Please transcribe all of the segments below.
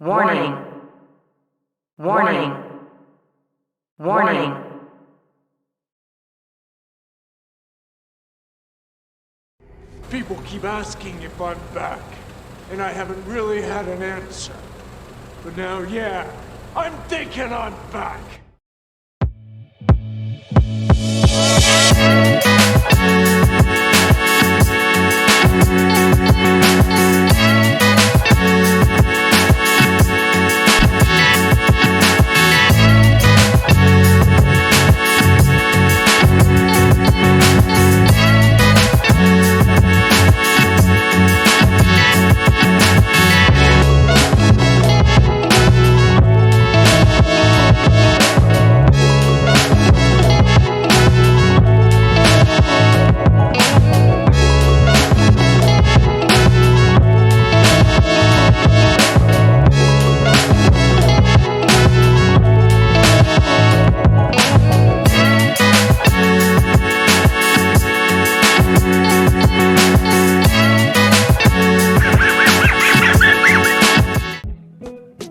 Warning. Warning. Warning. People keep asking if I'm back, and I haven't really had an answer. But now, yeah, I'm thinking I'm back.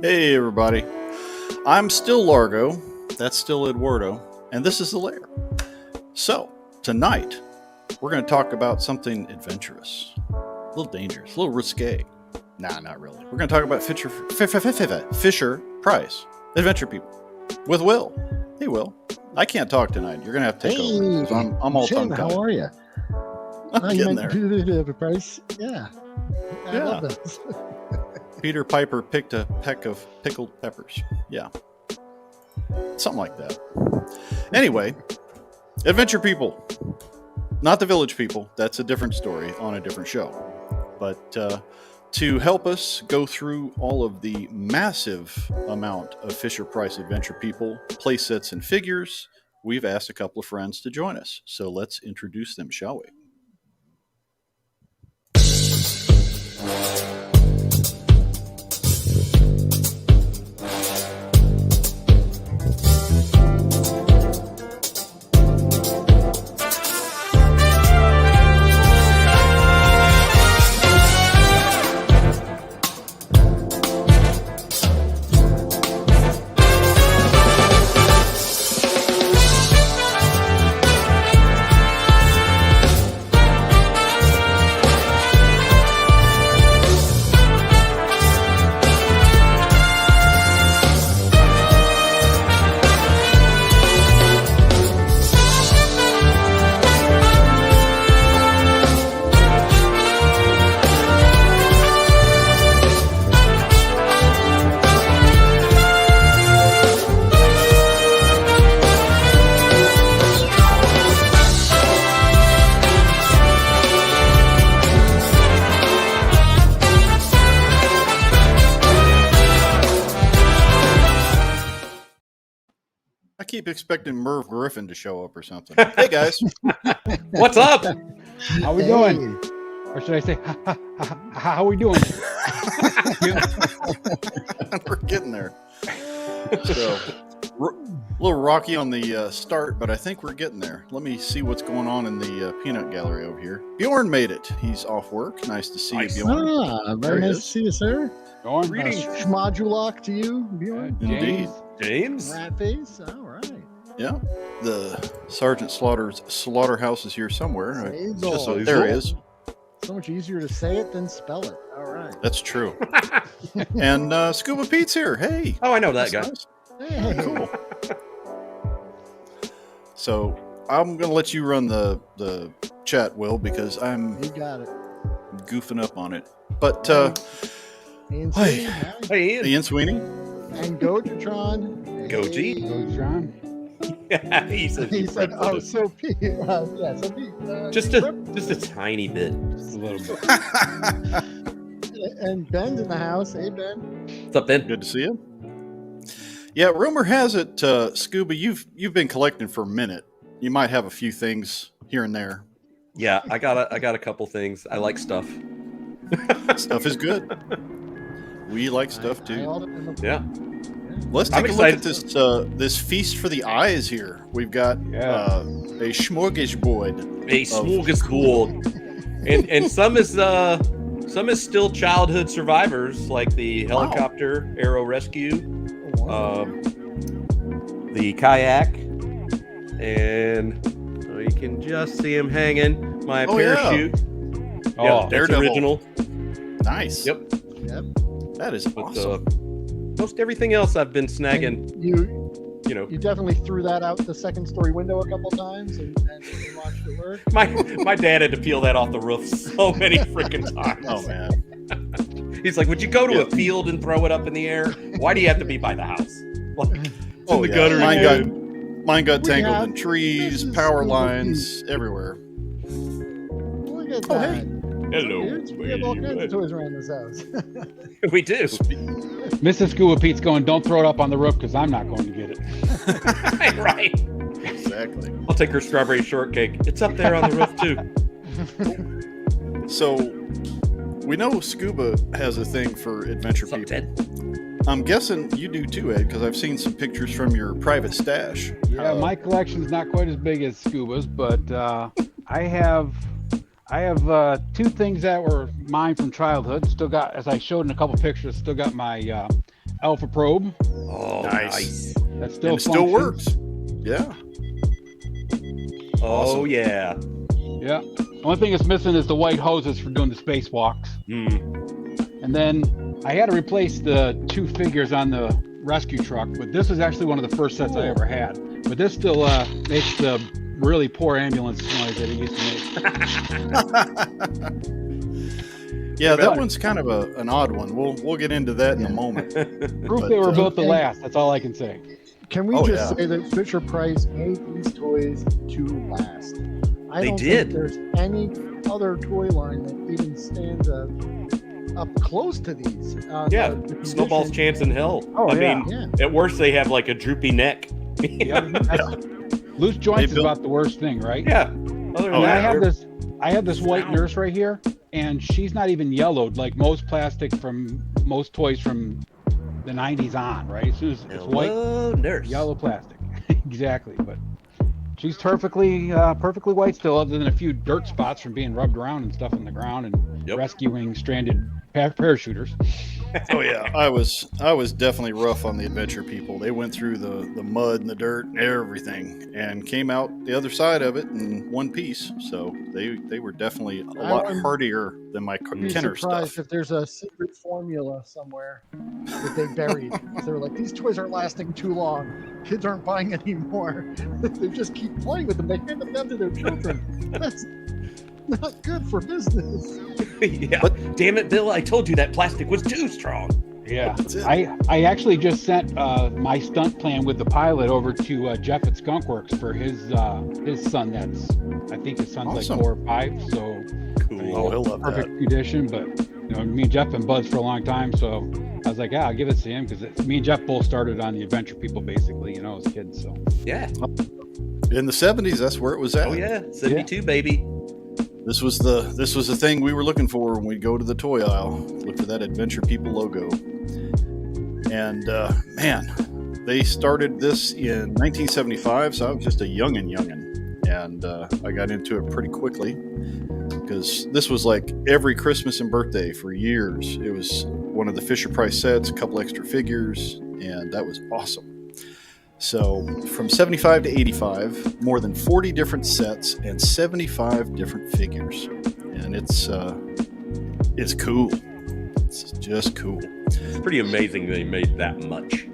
Hey everybody, I'm still Largo, that's still Eduardo, and this is The Lair. So, tonight, we're going to talk about something adventurous, a little dangerous, a little risque. Nah, not really. We're going to talk about Fisher Price, adventure people, with Will. Hey Will, I can't talk tonight, you're going to have to take over, 'cause I'm all Jim, tongue-tied. how are you? I'm getting there. Price. Yeah. I love this. Peter Piper picked a peck of pickled peppers. Yeah. Something like that. Anyway, adventure people. Not the village people. That's a different story on a different show. But to help us go through all of the massive amount of Fisher Price adventure people, play sets, and figures, we've asked a couple of friends to join us. So let's introduce them, shall we? I keep expecting Merv Griffin to show up or something. Hey guys. What's up? How we doing? Or should I say, how we doing? We're getting there. So, a little rocky on the start, but I think we're getting there. Let me see what's going on in the peanut gallery over here. Bjorn made it. He's off work. Nice to see Nice. you, Bjorn. Very nice to see you, sir. Going? Schmodulok to you, Bjorn. Indeed. James? Rat face. All right. Yeah. The Sergeant Slaughter's slaughterhouse is here somewhere. Hazel. Just, there he is. So much easier to say it than spell it. All right. That's true. And Scuba Pete's here. Hey. Oh, I know that That's guy. nice. Hey. Cool. So I'm going to let you run the chat, Will, because I'm You got it. goofing up on it. But Ian Hey. Sweeney, hi. Hey, Ian. Ian Sweeney, And Gojatron. Goji? Hey. Goes John. he said, He said, "Oh, so Pete." Yeah, so Pete. just a tiny bit. Just a little bit. And Ben's in the house. Hey, Ben. What's up, Ben? good to see you. Yeah, rumor has it, Scuba, you've been collecting for a minute. You might have a few things here and there. Yeah, I got a couple things. I like stuff. Stuff is good. We like stuff I too. all in the- Yeah. Let's I'm take a look at excited. this feast for the eyes here. We've got Yeah. a smorgasbord. A smorgasbord. And some is Some is still childhood survivors, like the helicopter aero rescue, the kayak, and you can just see him hanging. My parachute. Oh, that's Daredevil. original. Nice. Yep. Yep. That is But awesome. most everything else I've been snagging. And you know, you definitely threw that out the second story window a couple times and watched it work. my dad had to peel that off the roof so many freaking times. Oh man. He's like, "Would you go to a field and throw it up in the air? Why do you have to be by the house?" Like, it's in the gutter. Mine got We tangled have- in trees, this is power Scuba lines, everywhere. Look at Oh, that. hey. Hello. We have all kinds of toys around this house. We do. Mrs. Scuba Pete's going, don't throw it up on the roof because I'm not going to get it. Right. Exactly. I'll take her strawberry shortcake. It's up there on the roof too. So we know Scuba has a thing for adventure What's up, people. Ted? I'm guessing you do too, Ed, because I've seen some pictures from your private stash. Yeah, my collection's not quite as big as Scuba's, but I have two things that were mine from childhood. Still got, as I showed in a couple pictures, still got my Alpha Probe. Oh, Nice. That still And it still functions. works. Yeah. Oh Awesome. yeah. Yeah. The only thing it's missing is the white hoses for doing the spacewalks. And then I had to replace the two figures on the rescue truck, but this was actually one of the first sets I ever had. But this still makes the really poor ambulance noise that it used to make. Yeah, that one's kind of an odd one. We'll get into that in a moment. Proof they were built to last. That's all I can say. Can we just say that Fisher Price made these toys to last? I don't think there's any other toy line that even stands up close to these. The Snowball's chance in hell. Oh, I yeah. mean, at worst they have like a droopy neck. Loose joints is about the worst thing, right? Yeah. Other than that, I have this white nurse right here, and she's not even yellowed like most plastic from most toys from the 90s on, right? As soon as it's white, nurse. Yellow plastic. Exactly, but she's perfectly white still, other than a few dirt spots from being rubbed around and stuff on the ground and rescuing stranded parachuters. Oh yeah, I was definitely rough on the adventure people. They went through the mud and the dirt and everything, and came out the other side of it in one piece. So they were definitely a lot hardier than my Kenner surprised stuff. if there's a secret formula somewhere that they buried. They were like, these toys aren't lasting too long. Kids aren't buying anymore. They just keep playing with them. They hand them down to their children. That's not good for business. Yeah. But damn it, Bill! I told you that plastic was too strong. Yeah, I actually just sent my stunt plan with the pilot over to Jeff at Skunkworks for his son. I think his son's like 4 or 5. So cool. Oh, he'll love perfect that. condition. But me and Jeff been buds for a long time, so I was like, yeah, I'll give it to him because me and Jeff both started on the adventure people basically, as kids. So yeah, in the 70s, that's where it was at. Oh yeah, 72 baby. This was the thing we were looking for when we go to the toy aisle. Look for that Adventure People logo. And man, they started this in 1975, so I was just a youngin', and I got into it pretty quickly because this was like every Christmas and birthday for years. It was one of the Fisher Price sets, a couple extra figures, and that was awesome. So from 75 to 85, more than 40 different sets and 75 different figures. And it's cool. It's just cool. It's pretty amazing they made that much.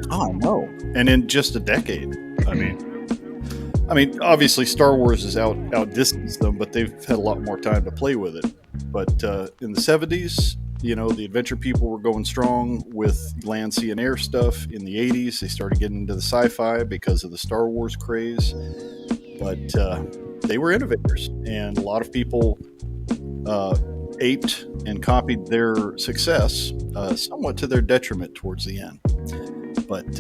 Oh, no. And in just a decade. I mean, obviously Star Wars is outdistanced them, but they've had a lot more time to play with it. But in the 70s, the adventure people were going strong with land, sea, and air stuff. In the 80s, they started getting into the sci-fi because of the Star Wars craze. But they were innovators, and a lot of people aped and copied their success, somewhat to their detriment towards the end. But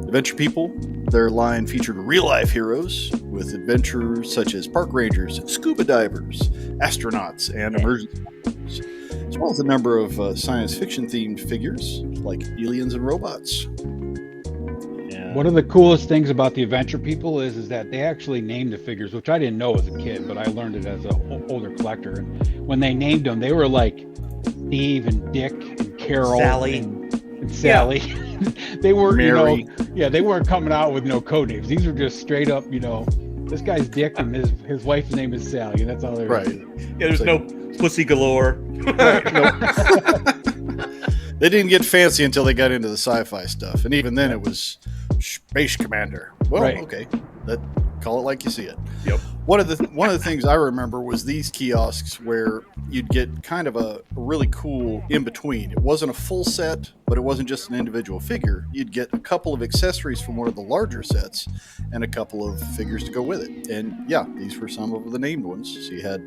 adventure people, their line featured real-life heroes with adventures such as park rangers, scuba divers, astronauts, and emergency workers, as well as a number of science fiction themed figures like aliens and robots. And one of the coolest things about the adventure people is that they actually named the figures, which I didn't know as a kid, but I learned it as an older collector. And when they named them, they were like Steve and Dick and Carol Sally. and Sally. They weren't, Mary. they weren't coming out with no code names. These were just straight up, this guy's Dick and his wife's name is Sally, and that's all there is. Right. Yeah, there's no pussy galore. They didn't get fancy until they got into the sci-fi stuff, and even then it was Space Commander. Well, Right. okay, call it like you see it. Yep. One of the things I remember was these kiosks where you'd get kind of a really cool in between. It wasn't a full set, but it wasn't just an individual figure. You'd get a couple of accessories from one of the larger sets and a couple of figures to go with it. And yeah, these were some of the named ones. So you had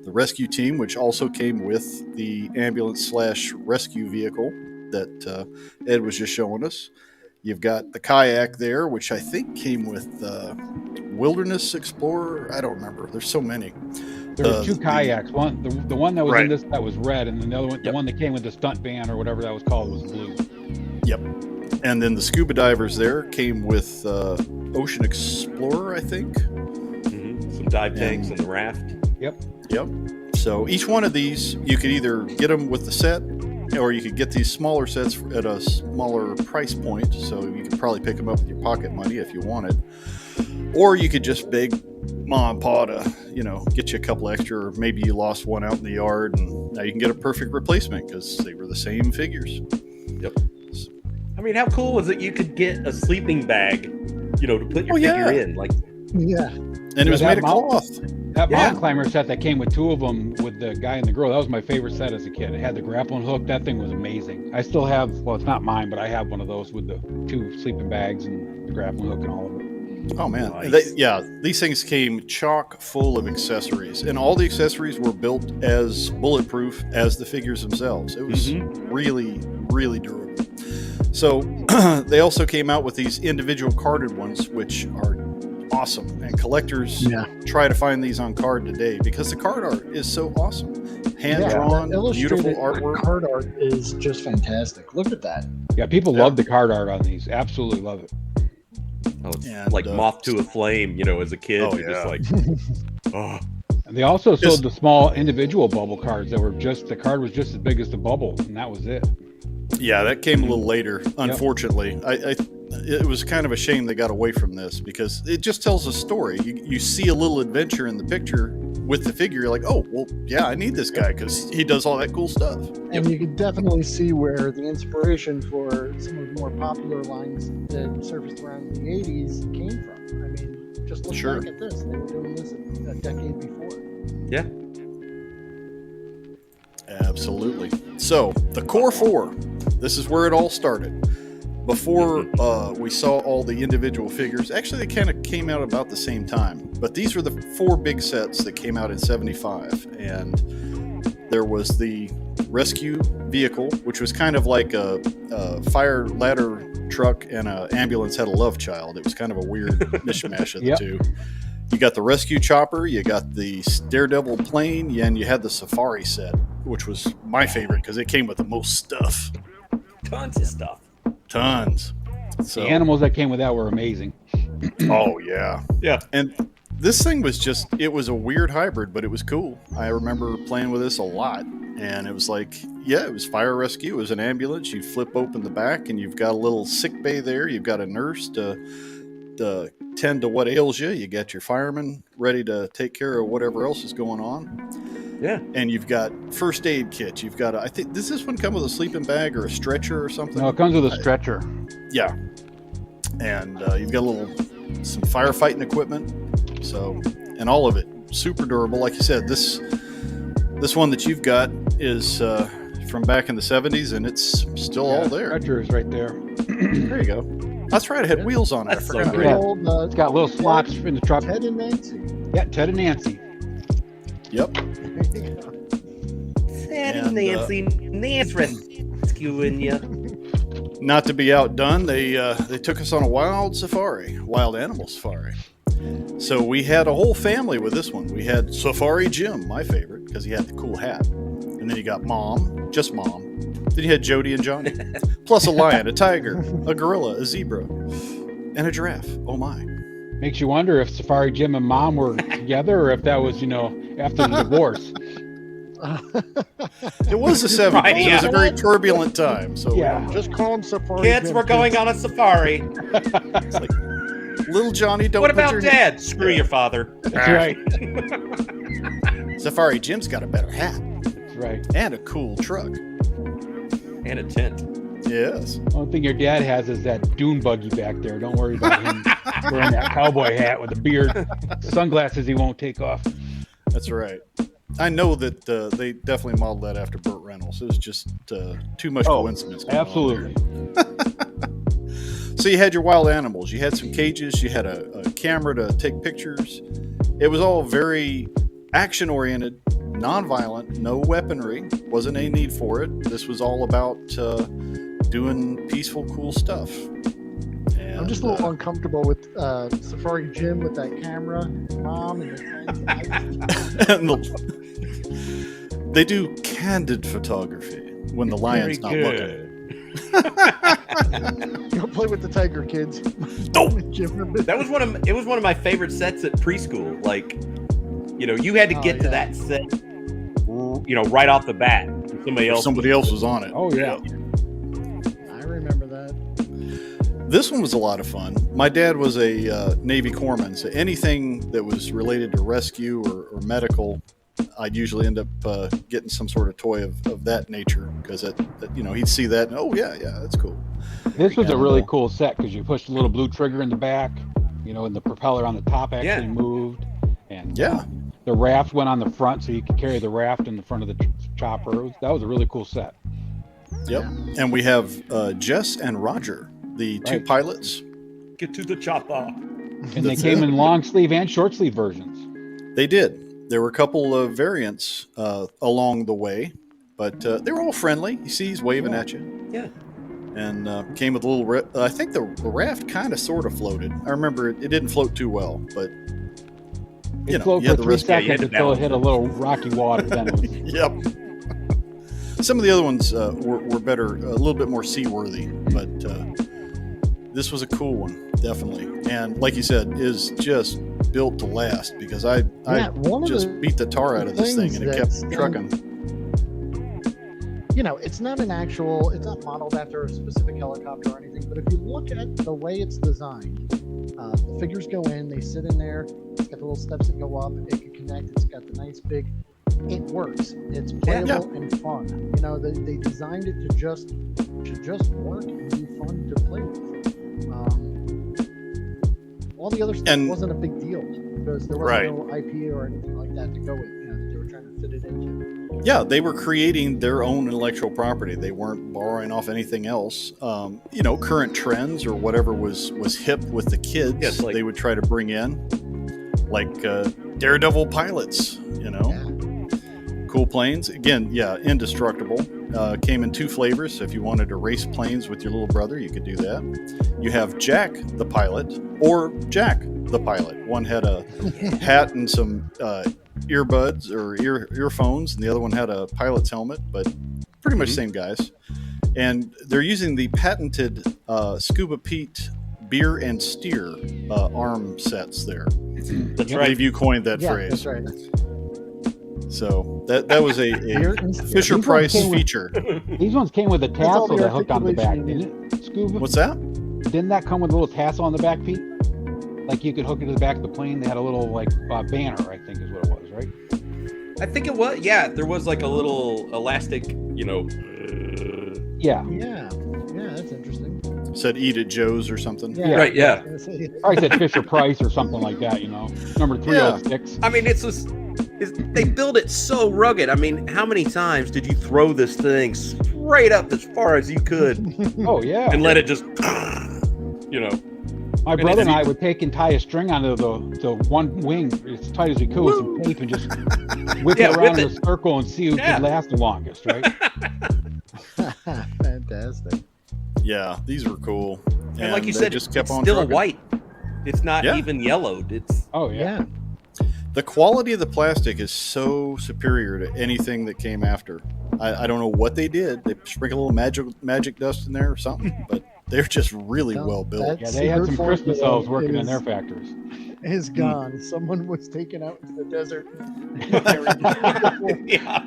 the rescue team, which also came with the ambulance/rescue vehicle that Ed was just showing us. You've got the kayak there, which I think came with Wilderness Explorer. I don't remember. There's so many. There were two kayaks. One, the one that was Right. in this that was red, and then the other one, the Yep. one that came with the stunt van or whatever that was called, was blue. Yep. And then the scuba divers there came with Ocean Explorer, I think. Some dive tanks And- and the raft. Yep. So each one of these, you could either get them with the set, or you could get these smaller sets at a smaller price point. So you could probably pick them up with your pocket money if you wanted. Or you could just beg mom and pa to, get you a couple extra, or maybe you lost one out in the yard, and now you can get a perfect replacement because they were the same figures. Yep. I mean, how cool was it? You could get a sleeping bag, to put your figure in. Like, Yeah. And it was that made of mount- cloth. That Yeah. mountain climber set that came with two of them with the guy and the girl, that was my favorite set as a kid. It had the grappling hook. That thing was amazing. I still have, well, it's not mine, but I have one of those with the two sleeping bags and the grappling hook and all of it. Oh man, Nice. these things came chock full of accessories, and all the accessories were built as bulletproof as the figures themselves. It was really, really durable. So they also came out with these individual carded ones, which are awesome, and collectors try to find these on card today because the card art is so awesome. Hand-drawn, that beautiful illustrated artwork. Card art is just fantastic. Look at that. Yeah, people love the card art on these. Absolutely love it. oh, it's And, like moth to a flame, as a kid. Oh, You're just yeah. like, oh. And they also Just- sold the small individual bubble cards that were the card was just as big as the bubble, and that was it. Yeah, that came a little later, unfortunately. It was kind of a shame they got away from this because it just tells a story. You see a little adventure in the picture with the figure. You're like, oh, well, yeah, I need this guy because he does all that cool stuff. And you can definitely see where the inspiration for some of the more popular lines that surfaced around the 80s came from. I mean, just look Sure. back at this. They were doing this a decade before. Yeah. Absolutely. So, the core four, this is where it all started. Before we saw all the individual figures, actually, they kind of came out about the same time. But these were the four big sets that came out in 75. And there was the rescue vehicle, which was kind of like a fire ladder truck and an ambulance had a love child. It was kind of a weird mishmash of the two. You got the rescue chopper, you got the Daredevil plane, and you had the safari set, which was my favorite because it came with the most stuff. Tons of stuff. Tons. So, The animals that came with that were amazing. oh, yeah. Yeah. And this thing was it was a weird hybrid, but it was cool. I remember playing with this a lot. And it was like, it was fire rescue. It was an ambulance. You flip open the back, and you've got a little sick bay there. You've got a nurse to tend to what ails you. You got your fireman ready to take care of whatever else is going on. Yeah. And you've got first aid kits. You've got, I think, does this one come with a sleeping bag or a stretcher or something? No, it comes with a stretcher. Yeah. And you've got some firefighting equipment. So, and all of it super durable. Like you said, this one that you've got is from back in the 70s, and it's still all there. Stretcher is right there. There you go. That's right. It had wheels on it. That's I so forgot. great. Yeah. It's got little slots in the truck. Ted and Nancy. Yeah, Ted and Nancy. Yep. Sad Nancy, Nancy rescuing you. Not to be outdone, they took us on a wild animal safari. So we had a whole family with this one. We had Safari Jim, my favorite, because he had the cool hat. And then you got Mom, just Mom. Then you had Jody and Johnny. Plus a lion, a tiger, a gorilla, a zebra, and a giraffe. Oh my. Makes you wonder if Safari Jim and Mom were together or if that was, after the divorce. It was the 70s. Right, It was yeah. a very turbulent time. So Yeah. Just call him Safari. Kids, Jim, we're going on a safari. it's like, little Johnny, don't What put about your Dad? Screw your father. That's right. Safari Jim's got a better hat That's right. and a cool truck. And a tent. Yes. Only thing your dad has is that dune buggy back there. Don't worry about him wearing that cowboy hat with a beard, sunglasses he won't take off. That's right. I know that they definitely modeled that after Burt Reynolds. It was just too much coincidence. going on Absolutely. there. So you had your wild animals. You had some cages. You had a camera to take pictures. It was all very action-oriented, non-violent, no weaponry. Wasn't any need for it. This was all about doing peaceful, cool stuff. And, I'm just a little uncomfortable with Safari Jim with that camera, Mom, and and they do candid photography when the lion's not looking. Go play with the tiger, kids. That was one of my favorite sets at preschool. Like, you had to get to that set, right off the bat. Somebody else was on it. Oh, yeah. I remember that. This one was a lot of fun. My dad was a Navy corpsman, so anything that was related to rescue or medical, I'd usually end up getting some sort of toy of that nature because he'd see that and that's cool. This was a really cool set because you pushed a little blue trigger in the back, and the propeller on the top actually moved, and the raft went on the front so you could carry the raft in the front of the chopper. That was a really cool set. Yep, and we have Jess and Roger, the two pilots. Get to the chopper. And they came in long sleeve and short sleeve versions. They did. There were a couple of variants along the way, but they were all friendly. You see, he's waving at you. Yeah. And came with a little. I think the raft kind of sort of floated. I remember it didn't float too well, but It floated for 3 seconds until it hit a little rocky water. Then it was. Yep. Some of the other ones were better, a little bit more seaworthy, but this was a cool one, definitely. And like you said, is just built to last because I just beat the tar out of this thing and it kept trucking. It's not it's not modeled after a specific helicopter or anything, but if you look at the way it's designed, the figures go in, they sit in there, it's got the little steps that go up, it can connect, it's got the nice big, it works. It's playable and fun. They designed it to just work and be fun to play with. All the other stuff wasn't a big deal because there was no IP or anything like that to go with. They were trying to fit it into. Yeah, they were creating their own intellectual property. They weren't borrowing off anything else. Current trends or whatever was hip with the kids, they would try to bring in, like Daredevil pilots. Cool planes. Again, indestructible. Came in 2 flavors. So if you wanted to race planes with your little brother, you could do that. You have Jack the pilot or Jack the pilot. One had a hat and some earbuds or earphones, and the other one had a pilot's helmet, but pretty much same guys. And they're using the patented Scuba Pete beer and steer arm sets there. That's I right. believe you coined that phrase. That's right. So that was a Fisher Price feature. These ones came with a tassel that hooked on the back, didn't it, Scuba? What's that? Didn't that come with a little tassel on the back, Pete? Like you could hook it to the back of the plane. They had a little banner, I think is what it was, right? I think it was. Yeah, there was like a little elastic, Yeah. Yeah, that's interesting. Said eat at Joe's or something. Yeah. Right, yeah. I said Fisher Price or something like that, Number 306. I mean, they build it so rugged. I mean, how many times did you throw this thing straight up as far as you could Oh, yeah. and let it just, My brother and I would take and tie a string onto the one wing as tight as we could with some tape and just whip it around in a circle and see who could last the longest, right? Fantastic. Yeah, these were cool. And like you said, just kept it's on still trucking. white. It's not even yellowed. It's Yeah. The quality of the plastic is so superior to anything that came after. I don't know what they did. They sprinkle a little magic dust in there or something, but they're just really well built. Yeah, they had some Christmas elves working in their factories. Is gone. Someone was taken out into the desert. yeah.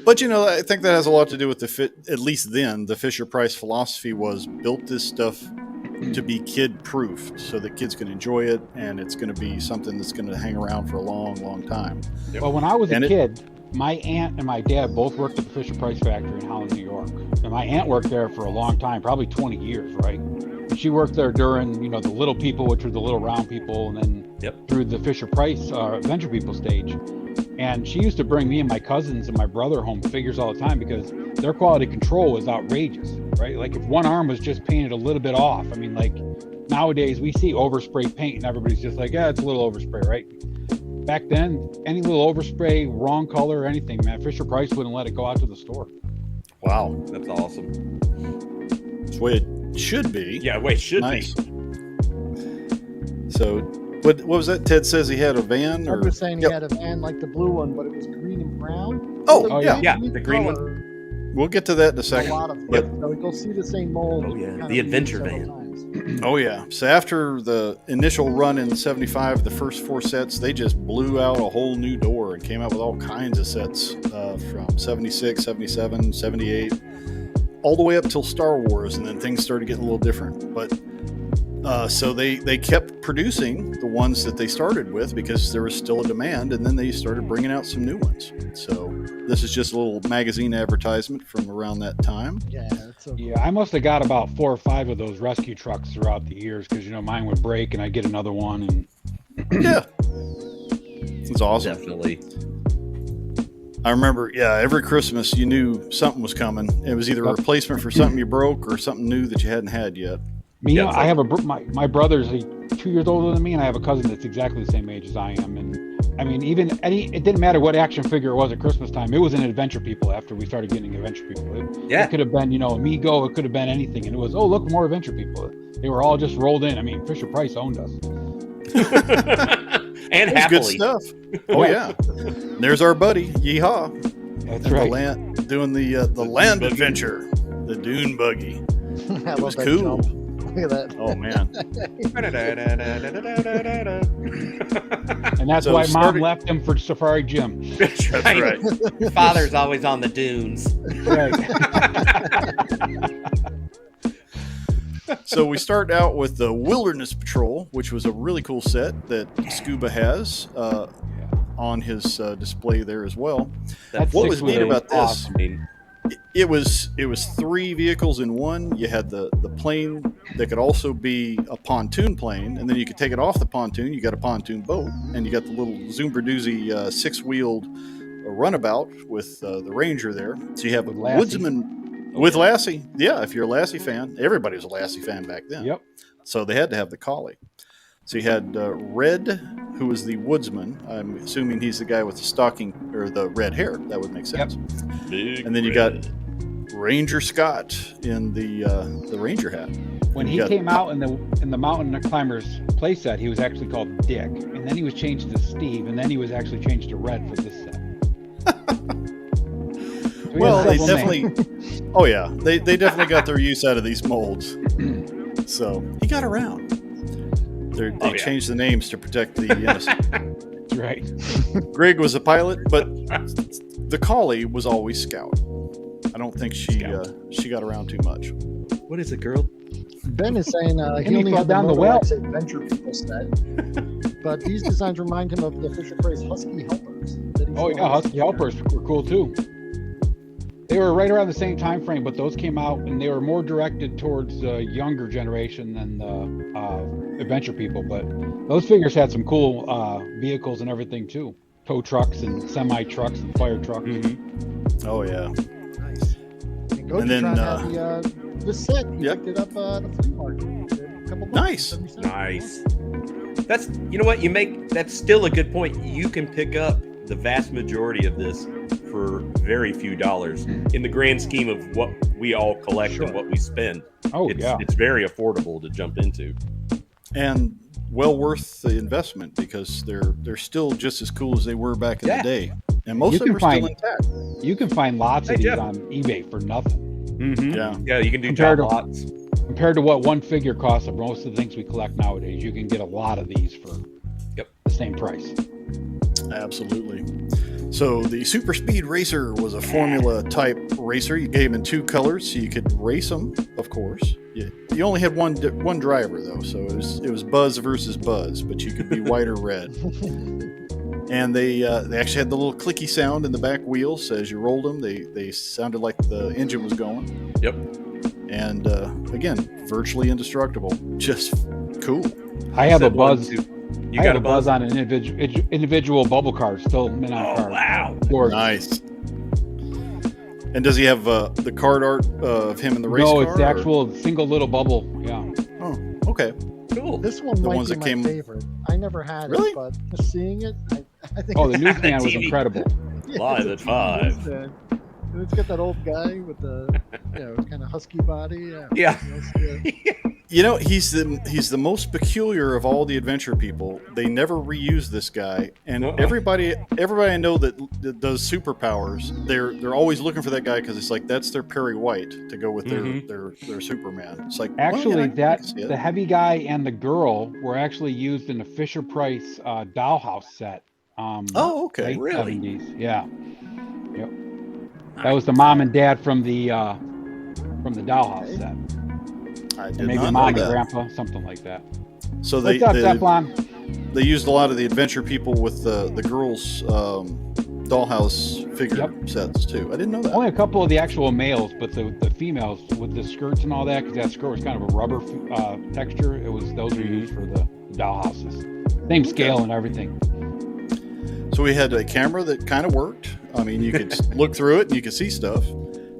But I think that has a lot to do with at least then, the Fisher Price philosophy was built this stuff to be kid proofed so that kids can enjoy it, and it's going to be something that's going to hang around for a long, long time. Well, when I was a kid, my aunt and my dad both worked at the Fisher Price factory in Holland, New York. And my aunt worked there for a long time, probably 20 years, right? She worked there during, the little people, which were the little round people, and then through the Fisher Price Adventure People stage. And she used to bring me and my cousins and my brother home figures all the time because their quality control was outrageous, right? Like if one arm was just painted a little bit off. I mean, like nowadays we see overspray paint and everybody's just like, it's a little overspray, right? Back then, any little overspray, wrong color, or anything, man, Fisher Price wouldn't let it go out to the store. Wow. That's awesome. That's the way it should be. Yeah, the way it should be. So, what was that? Ted says he had a van? I was saying he had a van like the blue one, but it was green and brown. Oh, yeah. Yeah, the green one. We'll get to that in a second. A lot of them. So you'll see the same mold. Oh, yeah. The adventure van. Oh, yeah. So after the initial run in 75, the first 4 sets, they just blew out a whole new door and came out with all kinds of sets from 76, 77, 78, all the way up till Star Wars, and then things started getting a little different. But so they kept producing the ones that they started with because there was still a demand, and then they started bringing out some new ones. So this is just a little magazine advertisement from around that time. Yeah, that's so cool. Yeah, I must have got about 4 or 5 of those rescue trucks throughout the years because mine would break and I'd get another one. And yeah, it's awesome. Definitely. I remember, every Christmas you knew something was coming. It was either a replacement for something you broke or something new that you hadn't had yet. I have my brother's 2 years older than me, and I have a cousin that's exactly the same age as I am. And I mean, it didn't matter what action figure it was at Christmas time. It was an Adventure People after we started getting Adventure People. It could have been, Amigo. It could have been anything. And it was, look, more Adventure People. They were all just rolled in. I mean, Fisher Price owned us. And Good happily. stuff. Oh, yeah. There's our buddy, Yeehaw. That's And right. Doing the land adventure, the dune buggy. I It was love that cool. jump. Look at that. Oh, man. And that's So why Mom starting- left him for Safari Jim. That's right. Father's always on the dunes. Right. So we start out with the Wilderness Patrol, which was a really cool set that Scuba has on his display there as well. That's What was neat about this? awesome. It was 3 vehicles in one. You had the plane that could also be a pontoon plane, and then you could take it off the pontoon. You got a pontoon boat, and you got the little Zoomer-doozy 6-wheeled runabout with the Ranger there. So you have a With Lassie. woodsman with Lassie. Yeah, if you're a Lassie fan, everybody was a Lassie fan back then. Yep. So they had to have the collie. So you had Red, who was the woodsman. I'm assuming he's the guy with the stocking or the red hair. That would make sense. Big And then you got Ranger Scott in the Ranger hat. When he came out in the Mountain Climbers playset, he was actually called Dick, and then he was changed to Steve, and then he was actually changed to Red for this set. So he Well, has they several definitely. names. Oh yeah, they definitely got their use out of these molds. So he got around. They changed the names to protect the innocent. That's right. Greg was a pilot, but the collie was always Scout. I don't think she got around too much. What is it, girl? Ben is saying he he only fell had the down the Motor well. X Adventure People set, but these designs remind him of the Fisher Price Husky Helpers. that he Oh still yeah, has. Husky Helpers were cool too. They were right around the same time frame, but those came out and they were more directed towards the younger generation than the Adventure People. But those figures had some cool vehicles and everything too. Tow trucks and semi trucks and fire trucks. Oh yeah. Nice. And then, had the set. He yep. picked it up at a flea market. For a couple bucks, Nice. 70 cents. Nice. That's, you know what, that's still a good point. You can pick up the vast majority of this for very few dollars in the grand scheme of what we all collect and what we spend. Oh it's, yeah. it's very affordable to jump into. And well worth the investment because they're still just as cool as they were back in the day. And most You of them can are still find- intact. You can find lots Hey, of these Jeff. on eBay for nothing. Yeah. You can do Compared job to- lots. Compared to what one figure costs of most of the things we collect nowadays, you can get a lot of these for the same price. Absolutely. So the Super Speed Racer was a Formula type racer. You gave him in 2 colors, so you could race them. Of course, you only had one driver though, so it was Buzz versus Buzz, but you could be white or red. And they actually had the little clicky sound in the back wheels as you rolled them. They sounded like the engine was going. Yep. And again, virtually indestructible. Just cool. I have a Said one, Buzz. too. You I got have a buzz on an individual bubble card, still mint on Oh card. wow! Gorgeous. Nice. And does he have the card art of him in the race car? No, it's the or- actual single little bubble. Yeah. Oh, okay. Cool. This one The might ones be that my came- favorite. I never had Really? it, but just seeing it, I think. Oh, the newsman was TV. incredible. Yeah, Live the at TV 5. is dead. And it's got that old guy with the, kind of husky body. Yeah. You know, he's the most peculiar of all the adventure people. They never reuse this guy, and everybody I know that does superpowers, they're always looking for that guy because it's like that's their Perry White to go with their Superman. It's like Actually, I can see it. the heavy guy and the girl were actually used in the Fisher Price dollhouse set. Oh, okay. Late Really? 70s. Yeah. Yep. That was the mom and dad from the dollhouse set. I And did maybe not mom know and that. grandpa, something like that. So they What's up, Teflon? they used a lot of the adventure people with the girls' dollhouse figure sets too. I didn't know that. Only a couple of the actual males, but the females with the skirts and all that, because that skirt was kind of a rubber texture. Those were used for the dollhouses. Same scale and everything. So we had a camera that kind of worked. I mean, you could look through it and you could see stuff.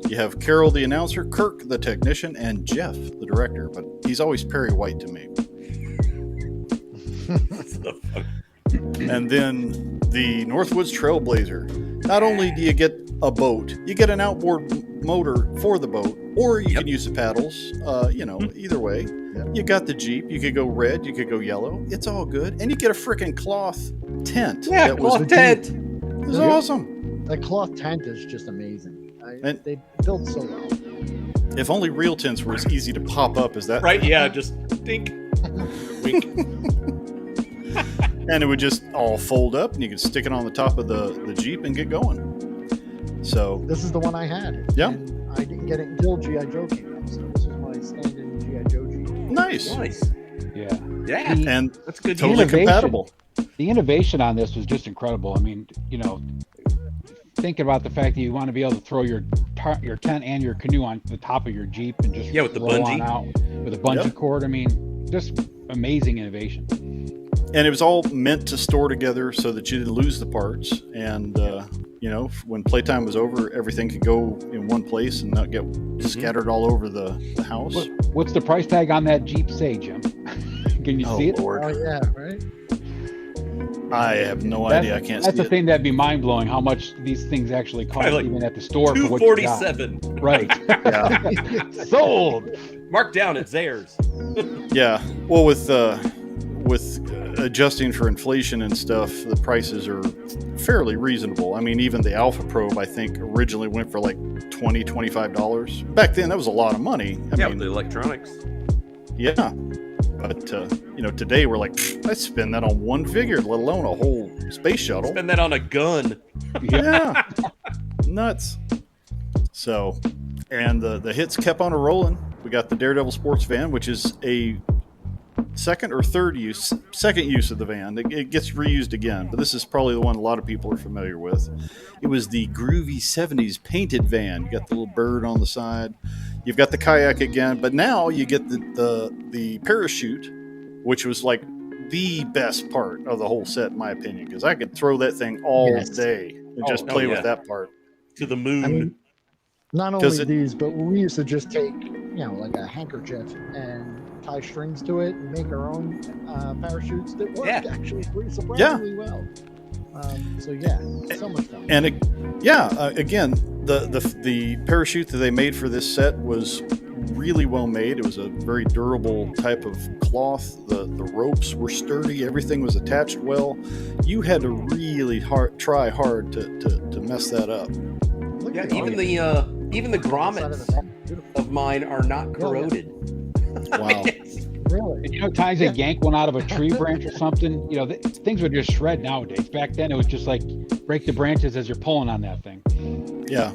You have Carol, the announcer, Kirk, the technician, and Jeff, the director. But he's always Perry White to me. And then the Northwoods Trailblazer. Not only do you get a boat, you get an outboard motor for the boat, or you can use the paddles. Either way. You got the Jeep. You could go red. You could go yellow. It's all good. And you get a freaking cloth tent. Yeah, that was cloth tent. It was awesome. That cloth tent is just amazing. And- They build so well. If only real tents were as easy to pop up as that. Right? Yeah, just dink. Wink. And it would just all fold up and you could stick it on the top of the Jeep and get going. So, This is the one I had. Yeah. And I didn't get it until G.I. Joe came out. So this is my stand-in G.I. Joe Jeep. nice. Nice. Yeah. Yeah. And That's good. totally innovation. compatible. The innovation on this was just incredible. I mean, thinking about the fact that you want to be able to throw your tent and your canoe on the top of your Jeep and just Yeah, with the roll bungee. on out with a bungee Yep. cord. I mean, just amazing innovation. And it was all meant to store together so that you didn't lose the parts. And, when playtime was over, everything could go in one place and not get scattered all over the house. What's the price tag on that Jeep say, Jim? Can you see it? Lord. Oh, yeah, right? I have no idea. I can't That's see the it. thing that'd be mind blowing. How much these things actually cost, Probably like even at the store for what you got. 247. Right. Yeah. Sold. Marked down at Zayre's. Yeah. Well, with adjusting for inflation and stuff, the prices are fairly reasonable. I mean, even the Alpha Probe, I think, originally went for like $20, $25. Back then, that was a lot of money. I Yeah, mean, with the electronics. yeah. But, today we're like, I'd spend that on one figure, let alone a whole space shuttle. Spend that on a gun. Yeah. Nuts. So, and the hits kept on rolling. We got the Daredevil sports van, which is a second use of the van. It gets reused again, but this is probably the one a lot of people are familiar with. It was the groovy 70s painted van. You got the little bird on the side. You've got the kayak again, but now you get the parachute, which was like the best part of the whole set, in my opinion, because I could throw that thing all day and just play with that part. To the moon. I mean, not 'Cause only these, but we used to just take, like a handkerchief and tie strings to it and make our own parachutes that worked actually pretty surprisingly well. So much fun. And again, the parachute that they made for this set was really well made. It was a very durable type of cloth. The ropes were sturdy. Everything was attached well. You had to really try hard to mess that up. Yeah, even the grommets of mine are not corroded. Wow. Really? And, you know, times they yank one out of a tree branch or something, you know, things would just shred nowadays. Back then, it was just like break the branches as you're pulling on that thing. Yeah.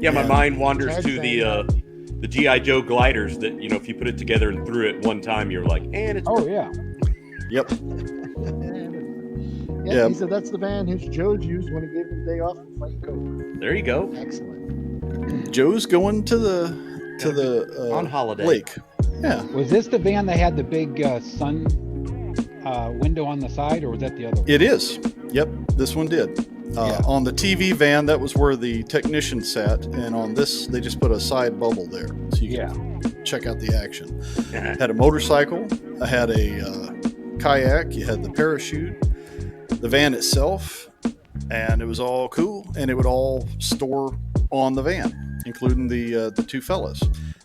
Yeah, my Yeah. mind wanders Ted's to saying the GI Joe gliders that, you know, if you put it together and threw it one time, you're like, and it's Oh, yeah. Yep. Yeah, Yeah. he said that's the van his Joe's used when he gave him the day off from fighting Cobra. there you go. Excellent. Joe's going to the On holiday. lake. Yeah. Was this the van that had the big sun window on the side, or was that the other one? It is. Yep. This one did. Yeah. On the TV van, that was where the technician sat, and on this, they just put a side bubble there, so you can check out the action. Had a motorcycle. I had a kayak. You had the parachute, the van itself, and it was all cool. And it would all store on the van, including the two fellas.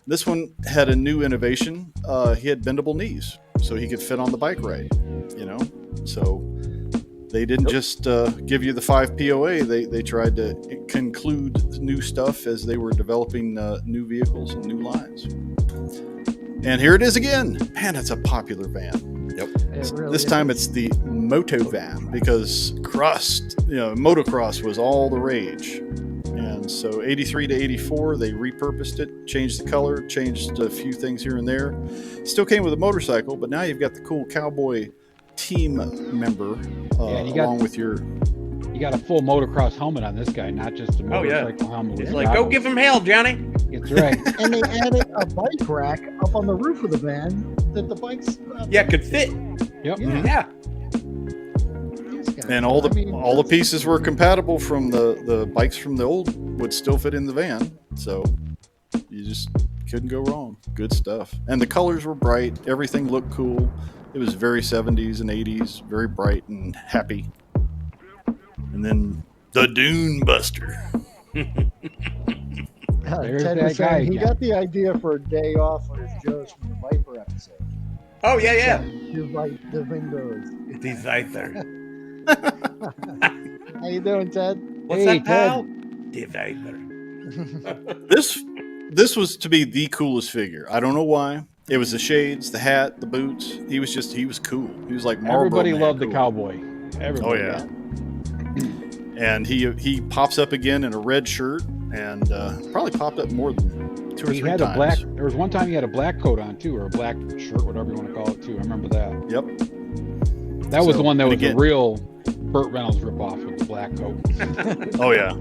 This one had a new innovation. He had bendable knees, so he could fit on the bike ride. You know, so they didn't just give you the 5 POA. They tried to conclude new stuff as they were developing new vehicles and new lines. And here it is again. Man, it's a popular van. Yep. It really This is. time it's the Moto van because motocross was all the rage. And so 83 to 84, they repurposed it, changed the color, changed a few things here and there. Still came with a motorcycle, but now you've got the cool cowboy team member and you got- along with your... You got a full motocross helmet on this guy, not just a Oh, yeah. motorcycle helmet. It's with like, go goggles. give him hell, Johnny. It's right. And they added a bike rack up on the roof of the van that the bikes. Yeah, could fit. Yep. Yeah. Yeah. These guys, And all the I mean, all the pieces were compatible from the bikes from the old would still fit in the van. So you just couldn't go wrong. Good stuff. And the colors were bright. Everything looked cool. It was very 70s and 80s, very bright and happy. And then the Dune Buster. There's Ted that was guy saying he again. got the idea for a day off on his Joe's from the Viper episode. Oh, yeah. You're like the windows. The Viper. How you doing, Ted? What's Hey, that, pal? The Viper. This was to be the coolest figure. I don't know why. It was the shades, the hat, the boots. He was cool. He was like Marlboro Everybody Man loved the cool. cowboy. Everybody. Oh yeah. And he pops up again in a red shirt, and probably popped up more than 2 or He 3 had times. a black. There was one time he had a black coat on too, or a black shirt, whatever you want to call it too. I remember that. Yep. That was So, the one that and was again- a real Burt Reynolds ripoff with the black coat. Oh yeah.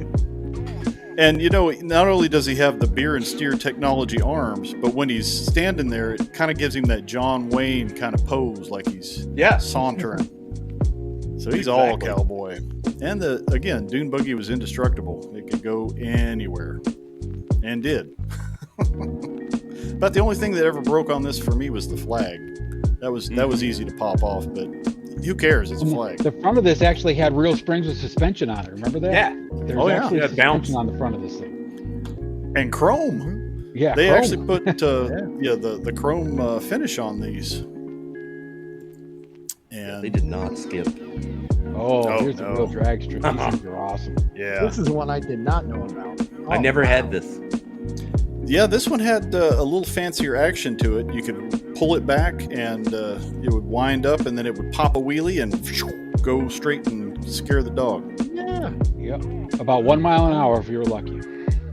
And you know, not only does he have the beer and steer technology arms, but when he's standing there, it kind of gives him that John Wayne kind of pose, like he's Yeah. sauntering. So he's all Exactly. cowboy. And again, Dune Buggy was indestructible. It could go anywhere, and did. But the only thing that ever broke on this for me was the flag. That was easy to pop off, but who cares? It's a flag. The front of this actually had real springs with suspension on it. Remember that? Yeah. There's Oh, yeah. actually Yeah, suspension bounce. on the front of this thing. And chrome. Yeah. They chrome. actually put the chrome finish on these. And They did not skip. Oh, Oh, here's the no. real drag strip. These things are awesome. yeah. This is one I did not know about. I Oh, never wow. had this. Yeah, this one had a little fancier action to it. You could pull it back, and it would wind up, and then it would pop a wheelie and go straight and scare the dog. Yeah, Yep. About 1 mile an hour if you were lucky.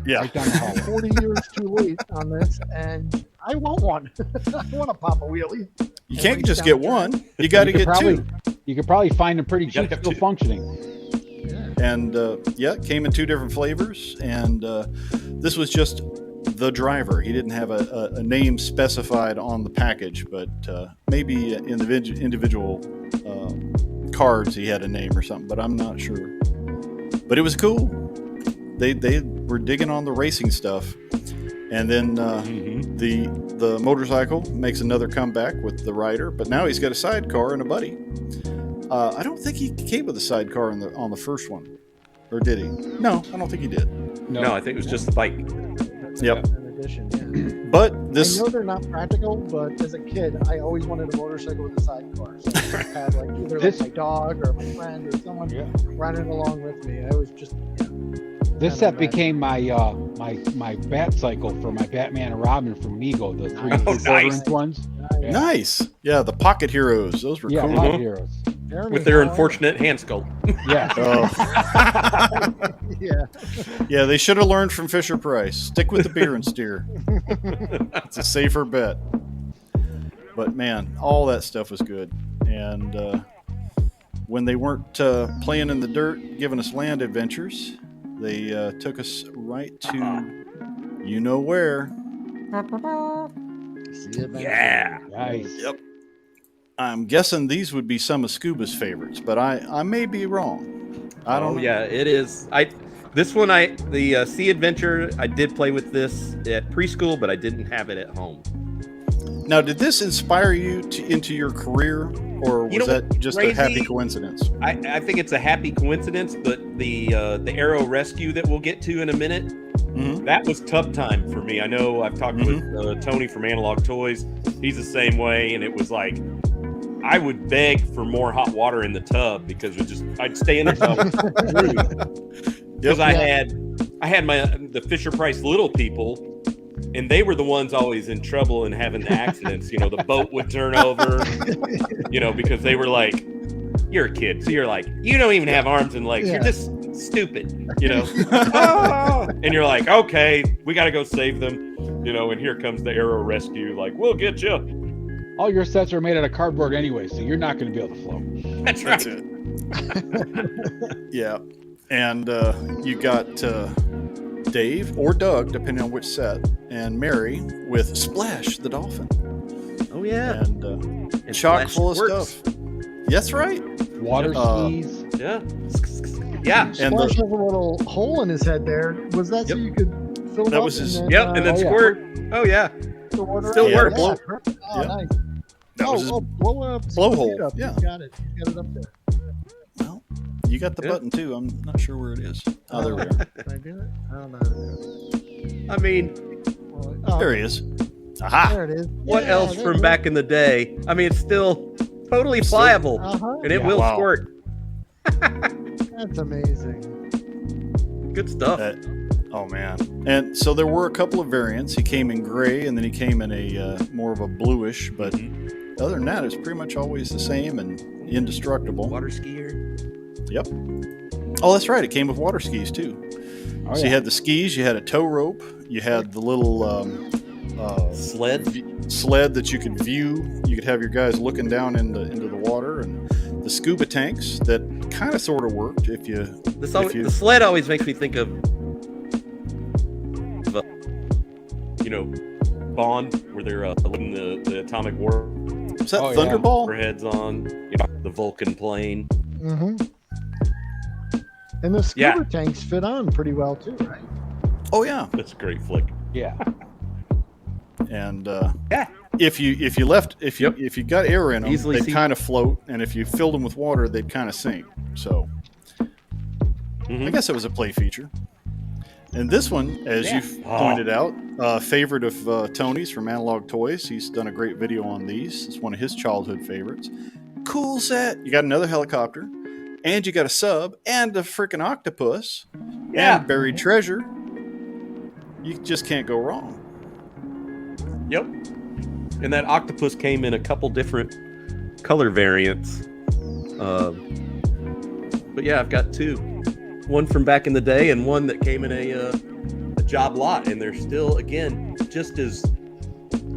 Yeah, Right down the hall. 40 years too late on this, and I want one. I want to pop a wheelie. you can't just get one. You got to You could get two. You could probably find them pretty gotta cheap, have still two. functioning. And it came in 2 different flavors. And this was just the driver. He didn't have a name specified on the package, but maybe in the individual cards he had a name or something. But I'm not sure. But it was cool. They were digging on the racing stuff. And then the motorcycle makes another comeback with the rider, but now he's got a sidecar and a buddy. I don't think he came with a sidecar on the first one, or did he? No, I don't think he did. No, I think it was just the bike. Yep. In addition, yeah. But this, I know they're not practical, but as a kid, I always wanted a motorcycle with a sidecar. So I had like either This- my dog or my friend or someone Yeah. riding along with me. I was just This set became my my bat cycle for my Batman and Robin from Mego, the 3 nice. ones. Yeah. Nice. Yeah, the Pocket Heroes. Those were Yeah, cool. Pocket Heroes. Jeremy, With their how are unfortunate hand sculpt. Yeah. Oh. you? Yeah. Yeah, they should have learned from Fisher Price. Stick with the beer and steer. It's a safer bet. But man, all that stuff was good. And when they weren't playing in the dirt, giving us land adventures, they took us right to you know where. Yeah. Nice. Yep. I'm guessing these would be some of Scuba's favorites, but I may be wrong. I don't know. Yeah, it is. The Sea Adventure, I did play with this at preschool, but I didn't have it at home. Now, did this inspire you into your career, or was that just a happy crazy? coincidence? I think it's a happy coincidence, but the Arrow Rescue that we'll get to in a minute, that was tough time for me. I know I've talked with Tony from Analog Toys. He's the same way, and it was like I would beg for more hot water in the tub because I'd stay in the tub because I had the Fisher Price little people, and they were the ones always in trouble and having the accidents. The boat would turn over, because they were like, "You're a kid, so you're like, you don't even have arms and legs. You're just stupid, And you're like, okay, we got to go save them, And here comes the Arrow Rescue, like, we'll get you. All your sets are made out of cardboard anyway, so you're not going to be able to float. That's right. It. Yeah. And you got Dave or Doug, depending on which set, and Mary with Splash the dolphin. Oh yeah. And chock Splash full of squirts. stuff. That's right. Water skis. Yeah. Yeah. And Splash has a little hole in his head there. Was that so you could fill it That up? was his- and And then squirt. Oh yeah. the water Still out? works. Yeah, perfect. Oh, Yeah. nice. That was his blow up. blowhole. Up. Yeah. He's got it. He's got it up there. Well, you got the button too. I'm not sure where it is. Oh, there we are. Can I do it? I don't know how to do it. I mean, Oh, There he is. Aha. there it is. what Yeah, else there from it back in the day? I mean, it's still totally pliable, is. Uh-huh. and it Yeah. will Wow. squirt. That's amazing. Good stuff. Oh man. And so there were a couple of variants. He came in gray, and then he came in a more of a bluish. But other than that, it's pretty much always the same and indestructible. Water skier. Yep. Oh, that's right. It came with water skis too. Oh, So you had the skis, you had a tow rope, you had the little sled that you could view. You could have your guys looking down into the water, and the scuba tanks that kind of sort of worked if you. The sled always makes me think of Bond, where they're in the atomic war Was that Oh, yeah. Thunderball? heads on, the Vulcan plane. Mm-hmm. And the scuba tanks fit on pretty well too, right? Oh yeah. That's a great flick. Yeah. And Yeah. if you got air in them, Easily they'd see- kind of float, and if you filled them with water, they'd kind of sink. So I guess it was a play feature. And this one, as you've pointed out, favorite of Tony's from Analog Toys. He's done a great video on these. It's one of his childhood favorites. Cool set. You got another helicopter, and you got a sub, and a freaking octopus, and buried treasure. You just can't go wrong. Yep. And that octopus came in a couple different color variants. But yeah, I've got two. One from back in the day and one that came in a job lot. And they're still, again, just as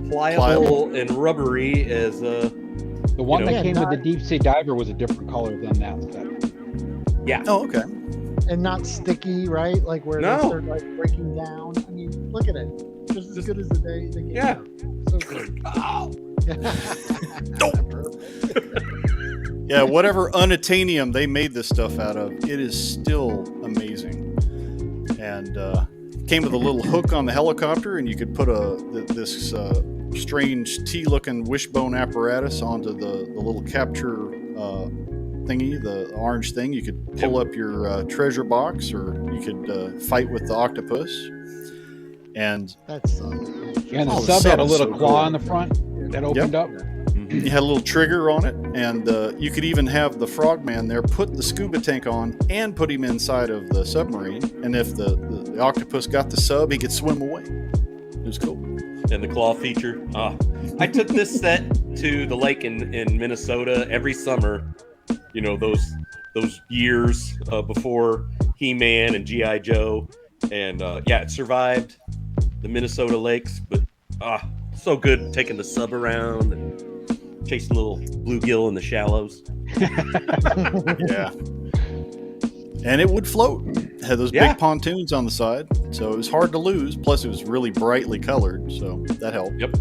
pliable and rubbery as... The one that came with the not- deep sea diver was a different color than that set. Yeah. Oh, okay. And not sticky, right? Like where No. they start like breaking down. I mean, look at it. Just as good as the day they came Yeah. out. So good. Yeah, whatever unobtainium they made this stuff out of, it is still amazing. And came with a little hook on the helicopter, and you could put this strange T-looking wishbone apparatus onto the little capture thingy, the orange thing. You could pull up your treasure box, or you could fight with the octopus. And That's Yeah, and the Oh, sub the had a sub is little so claw cool. on the front that opened up. you had a little trigger on it, and you could even have the frogman there put the scuba tank on and put him inside of the submarine. And if the octopus got the sub, he could swim away. It was cool. And the claw feature. I took this set to the lake in Minnesota every summer. You know, those years before He-Man and G.I. Joe. And it survived the Minnesota lakes. But so good taking the sub around and chasing little bluegill in the shallows. Yeah. And it would float. It had those big pontoons on the side, so it was hard to lose. Plus, it was really brightly colored, so that helped. Yep.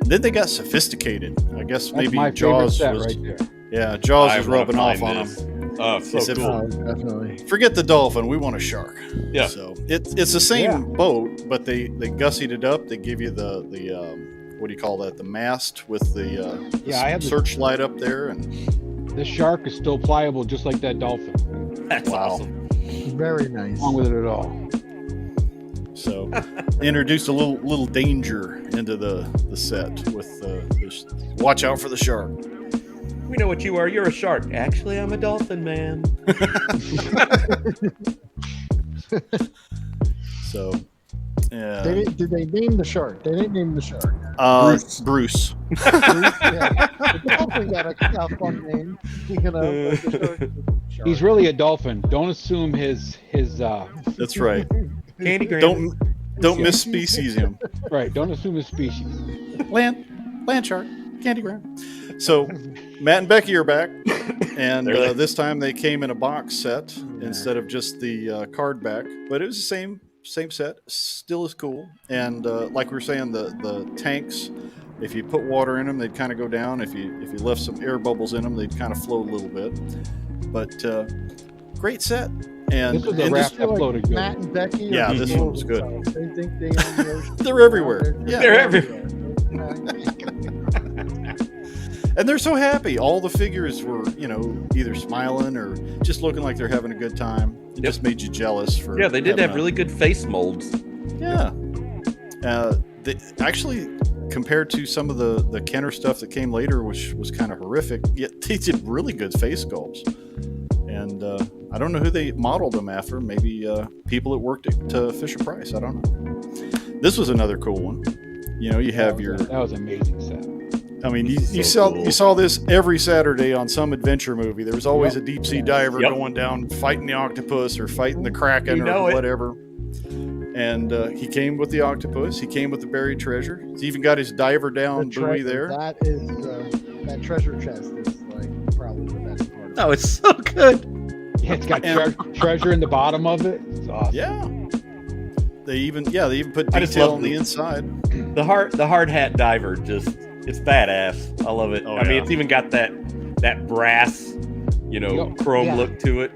Then they got sophisticated. I guess That's maybe my Jaws favorite was. set right there. Yeah, Jaws I was wanna rubbing off find on this. them. Oh, He so said, cool. Definitely. Forget the dolphin. We want a shark. Yeah. So it's the same boat, but they gussied it up. They give you the what do you call that? The mast with the I have the- searchlight up there, and This shark is still pliable, just like that dolphin. That's awesome. Very nice. What's wrong with it at all? so introduced a little danger into the set with watch out for the shark. We know what you are. You're a shark. Actually, I'm a dolphin man. So yeah, Did they name the shark? They didn't name the shark. Bruce. Yeah. The dolphin got a fun name. You know, but the shark. He's really a dolphin. Don't assume his That's right. Candy Graham. Don't miss species him. right. Don't assume his species. Land shark, candy graham. So Matt and Becky are back, and this time they came in a box set instead of just the card back. But it was the same set, still as cool. And like we were saying, the tanks, if you put water in them, they'd kind of go down. If you left some air bubbles in them, they'd kind of float a little bit. But great set. And This was a raft that floated good. Matt and Becky. Yeah, are this just one was good. so They think they own the ocean. They're everywhere. Yeah. They're everywhere. And they're so happy. All the figures were, either smiling or just looking like they're having a good time. It just made you jealous for. Yeah, they did having have really good face molds. Yeah. They, actually, compared to some of the Kenner stuff that came later, which was kind of horrific, yet they did really good face sculpts. And I don't know who they modeled them after. Maybe people that worked at Fisher Price. I don't know. This was another cool one. You have That was an amazing set. I mean, you So saw cool. this every Saturday on some adventure movie. There was always a deep sea diver Yep. going down, fighting the octopus or fighting the kraken You know or it. whatever. And he came with the octopus. He came with the buried treasure. He's even got his diver down buoy there. That is that treasure chest is like probably the best part. Oh, it's so good. Yeah, it's got treasure in the bottom of it. It's awesome. Yeah. They even put I just detail love on the the- inside. The hard hat diver it's badass. I love it. Oh, I mean, yeah. it's even got that brass, Yep. chrome Yeah. look to it.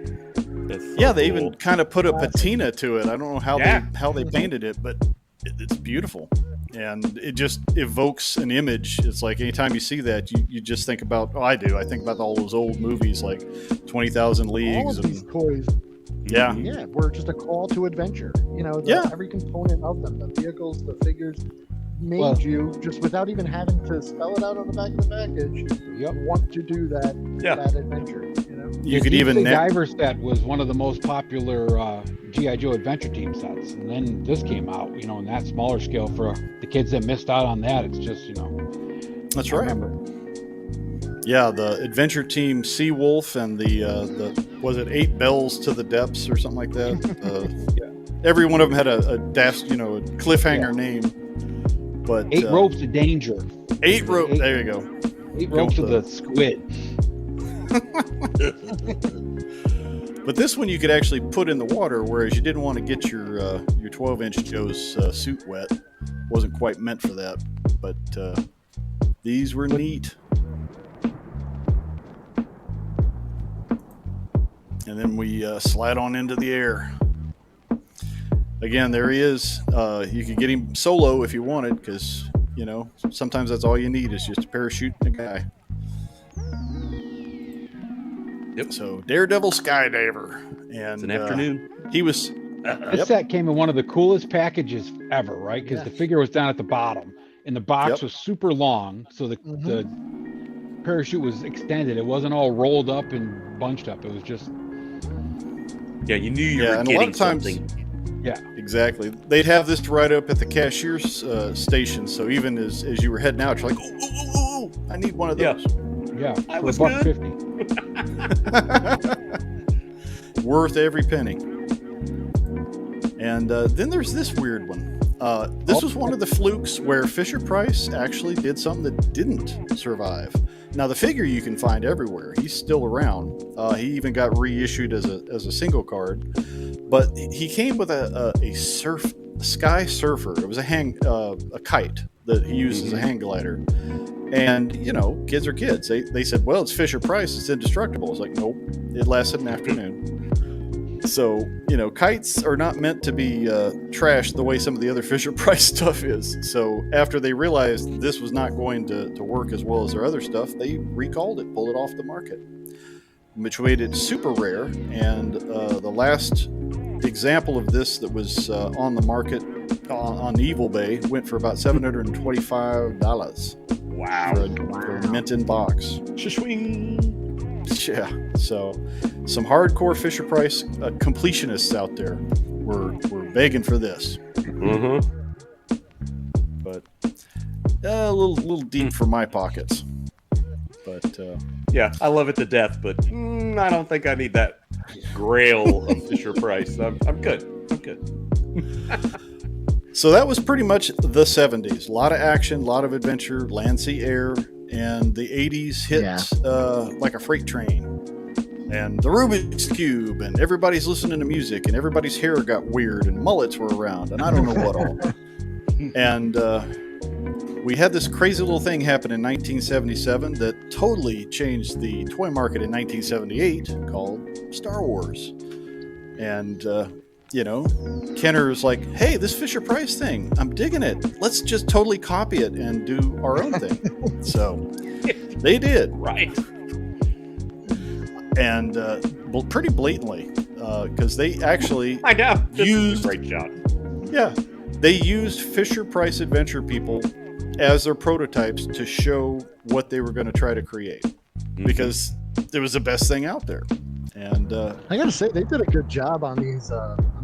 It's so Yeah, they cool. even kind of put a patina to it. I don't know how Yeah. they painted it, but it's beautiful. And it just evokes an image. It's like anytime you see that, you just think about, I think about all those old movies like 20,000 All Leagues. of these And, toys, yeah. were just a call to adventure. Every component of them, the vehicles, the figures, made you just without even having to spell it out on the back of the package. Yep. Want to do that Yeah. that adventure? You The could Deep even Sea net. Diver set was one of the most popular G.I. Joe Adventure Team sets, and then this came out. In that smaller scale for the kids that missed out on that. It's just That's I right. remember. Yeah, the Adventure Team Seawolf and the was it 8 Bells to the Depths or something like that? Every one of them had a cliffhanger name. But 8 ropes of danger. 8 rope. Eight- There you go. 8 ropes of with the squid. But this one you could actually put in the water, whereas you didn't want to get your 12-inch Joe's suit wet. Wasn't quite meant for that. But these were neat. And then we slide on into the air. Again, there he is. You could get him solo if you wanted, because sometimes that's all you need is just a parachute and a guy. Yep. So Daredevil Skydiver, and It's an afternoon. he was. This set came in one of the coolest packages ever, right? Because Yeah. the figure was down at the bottom, and the box Yep. was super long, so the parachute was extended. It wasn't all rolled up and bunched up. It was just Yeah, you knew you Yeah, were and a lot getting of times- something. yeah. Exactly. They'd have this right up at the cashier's station. So even as you were heading out, you're like, oh, I need one of Yeah. those. Yeah, I for was $1.50. Worth every penny. And then there's this weird one. This was one of the flukes where Fisher-Price actually did something that didn't survive. Now, the figure you can find everywhere. He's still around. He even got reissued as a single card. But he came with a sky surfer. It was a kite that he used as a hang glider. And, you know, kids are kids. They said, well, it's Fisher-Price. It's indestructible. It's like, nope. It lasted an afternoon. So, you know, kites are not meant to be trashed the way some of the other Fisher-Price stuff is. So after they realized this was not going to work as well as their other stuff, they recalled it, pulled it off the market, which made it super rare. And the last example of this that was on the market on Evil Bay went for about $725 Wow. for a mint-in box. Shishwing. Yeah, so some hardcore Fisher-Price completionists out there were begging for this, Mm-hmm. but a little deep for my pockets. But Yeah, I love it to death, but I don't think I need that grail of Fisher-Price. I'm good. I'm good. so that was pretty much the 70s. A lot of action, a lot of adventure, land, sea, air, and the 80s hit like a freight train. And the Rubik's Cube, and everybody's listening to music, and everybody's hair got weird, and mullets were around, and I don't know what all. And we had this crazy little thing happen in 1977 that totally changed the toy market in 1978 called Star Wars. And, you know, Kenner's like, hey, this Fisher-Price thing, I'm digging it. Let's just totally copy it and do our own thing. So they did. Right. And pretty blatantly, because they actually I know. This is used a great shot. Yeah, they used Fisher-Price Adventure people as their prototypes to show what they were going to try to create, because it was the best thing out there. And I gotta say, they did a good job on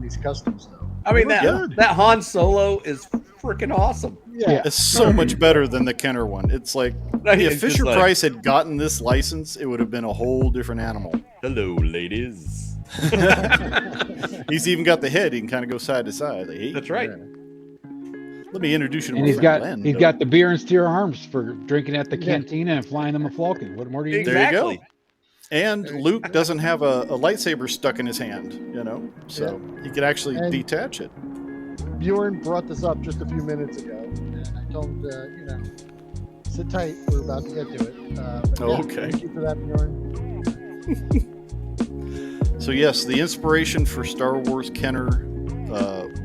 these customs, though. I mean, They were that good. that Han Solo is freaking awesome. Yeah. it's so much better than the Kenner one. It's like It's if just Fisher-Price had gotten this license, it would have been a whole different animal. Hello, ladies. He's even got the head; he can kind of go side to side. Like, hey, That's right. let me introduce you to And my he's friend got Lando. the beer and steel arms for drinking at the cantina and flying them a Falcon. What more do you need? There you go. Exactly. And Luke doesn't have a lightsaber stuck in his hand, you know, so he could actually And- detach it. Bjorn brought this up just a few minutes ago, and I told him to, sit tight. We're about to get to it. But yeah, Okay. Thank you for that, Bjorn. So yes, the inspiration for Star Wars Kenner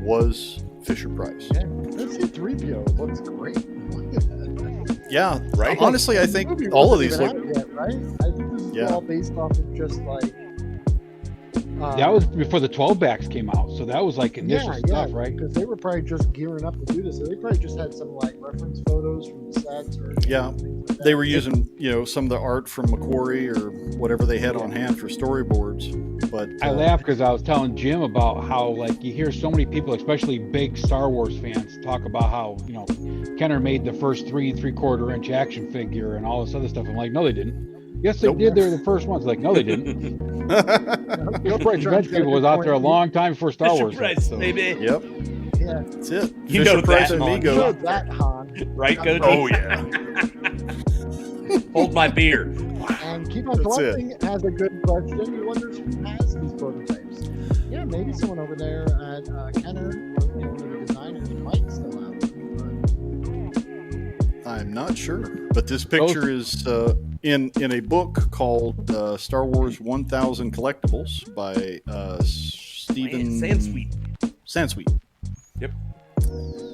was Fisher-Price. Yeah. Let's see 3PO. It looks great. Yeah, Right. honestly, I think Movie all of wasn't these even look. out yet, right? I think this is Yeah. all based off of just like. That was before the 12 backs came out, so that was like initial stuff, right? Because they were probably just gearing up to do this. So they probably just had some like reference photos from the sets or Yeah, things like they that. were using some of the art from Macquarie or whatever they had on hand for storyboards. But I laughed because I was telling Jim about how like you hear so many people, especially big Star Wars fans, talk about how Kenner made the first 3 3/4 inch action figure and all this other stuff. I'm like, no, they didn't. Yes, they Nope. did. They were the first ones. Like, no, they didn't. Nobody French people was out there a long time before Star Wars. Fisher-Price, so- baby. Yep, Yeah. that's it. You know Fisher-Price that, Han. Amigo. You know that, Han. Right, Goatee? Oh yeah. Hold my beer. And Keep On That's Collecting has a good question. He wonders who has these prototypes. Yeah, maybe someone over there at Kenner or one of the designers might still have them. I'm not sure, but this picture is in a book called Star Wars 1000 Collectibles by Stephen Sansweet. Sansweet. Yep.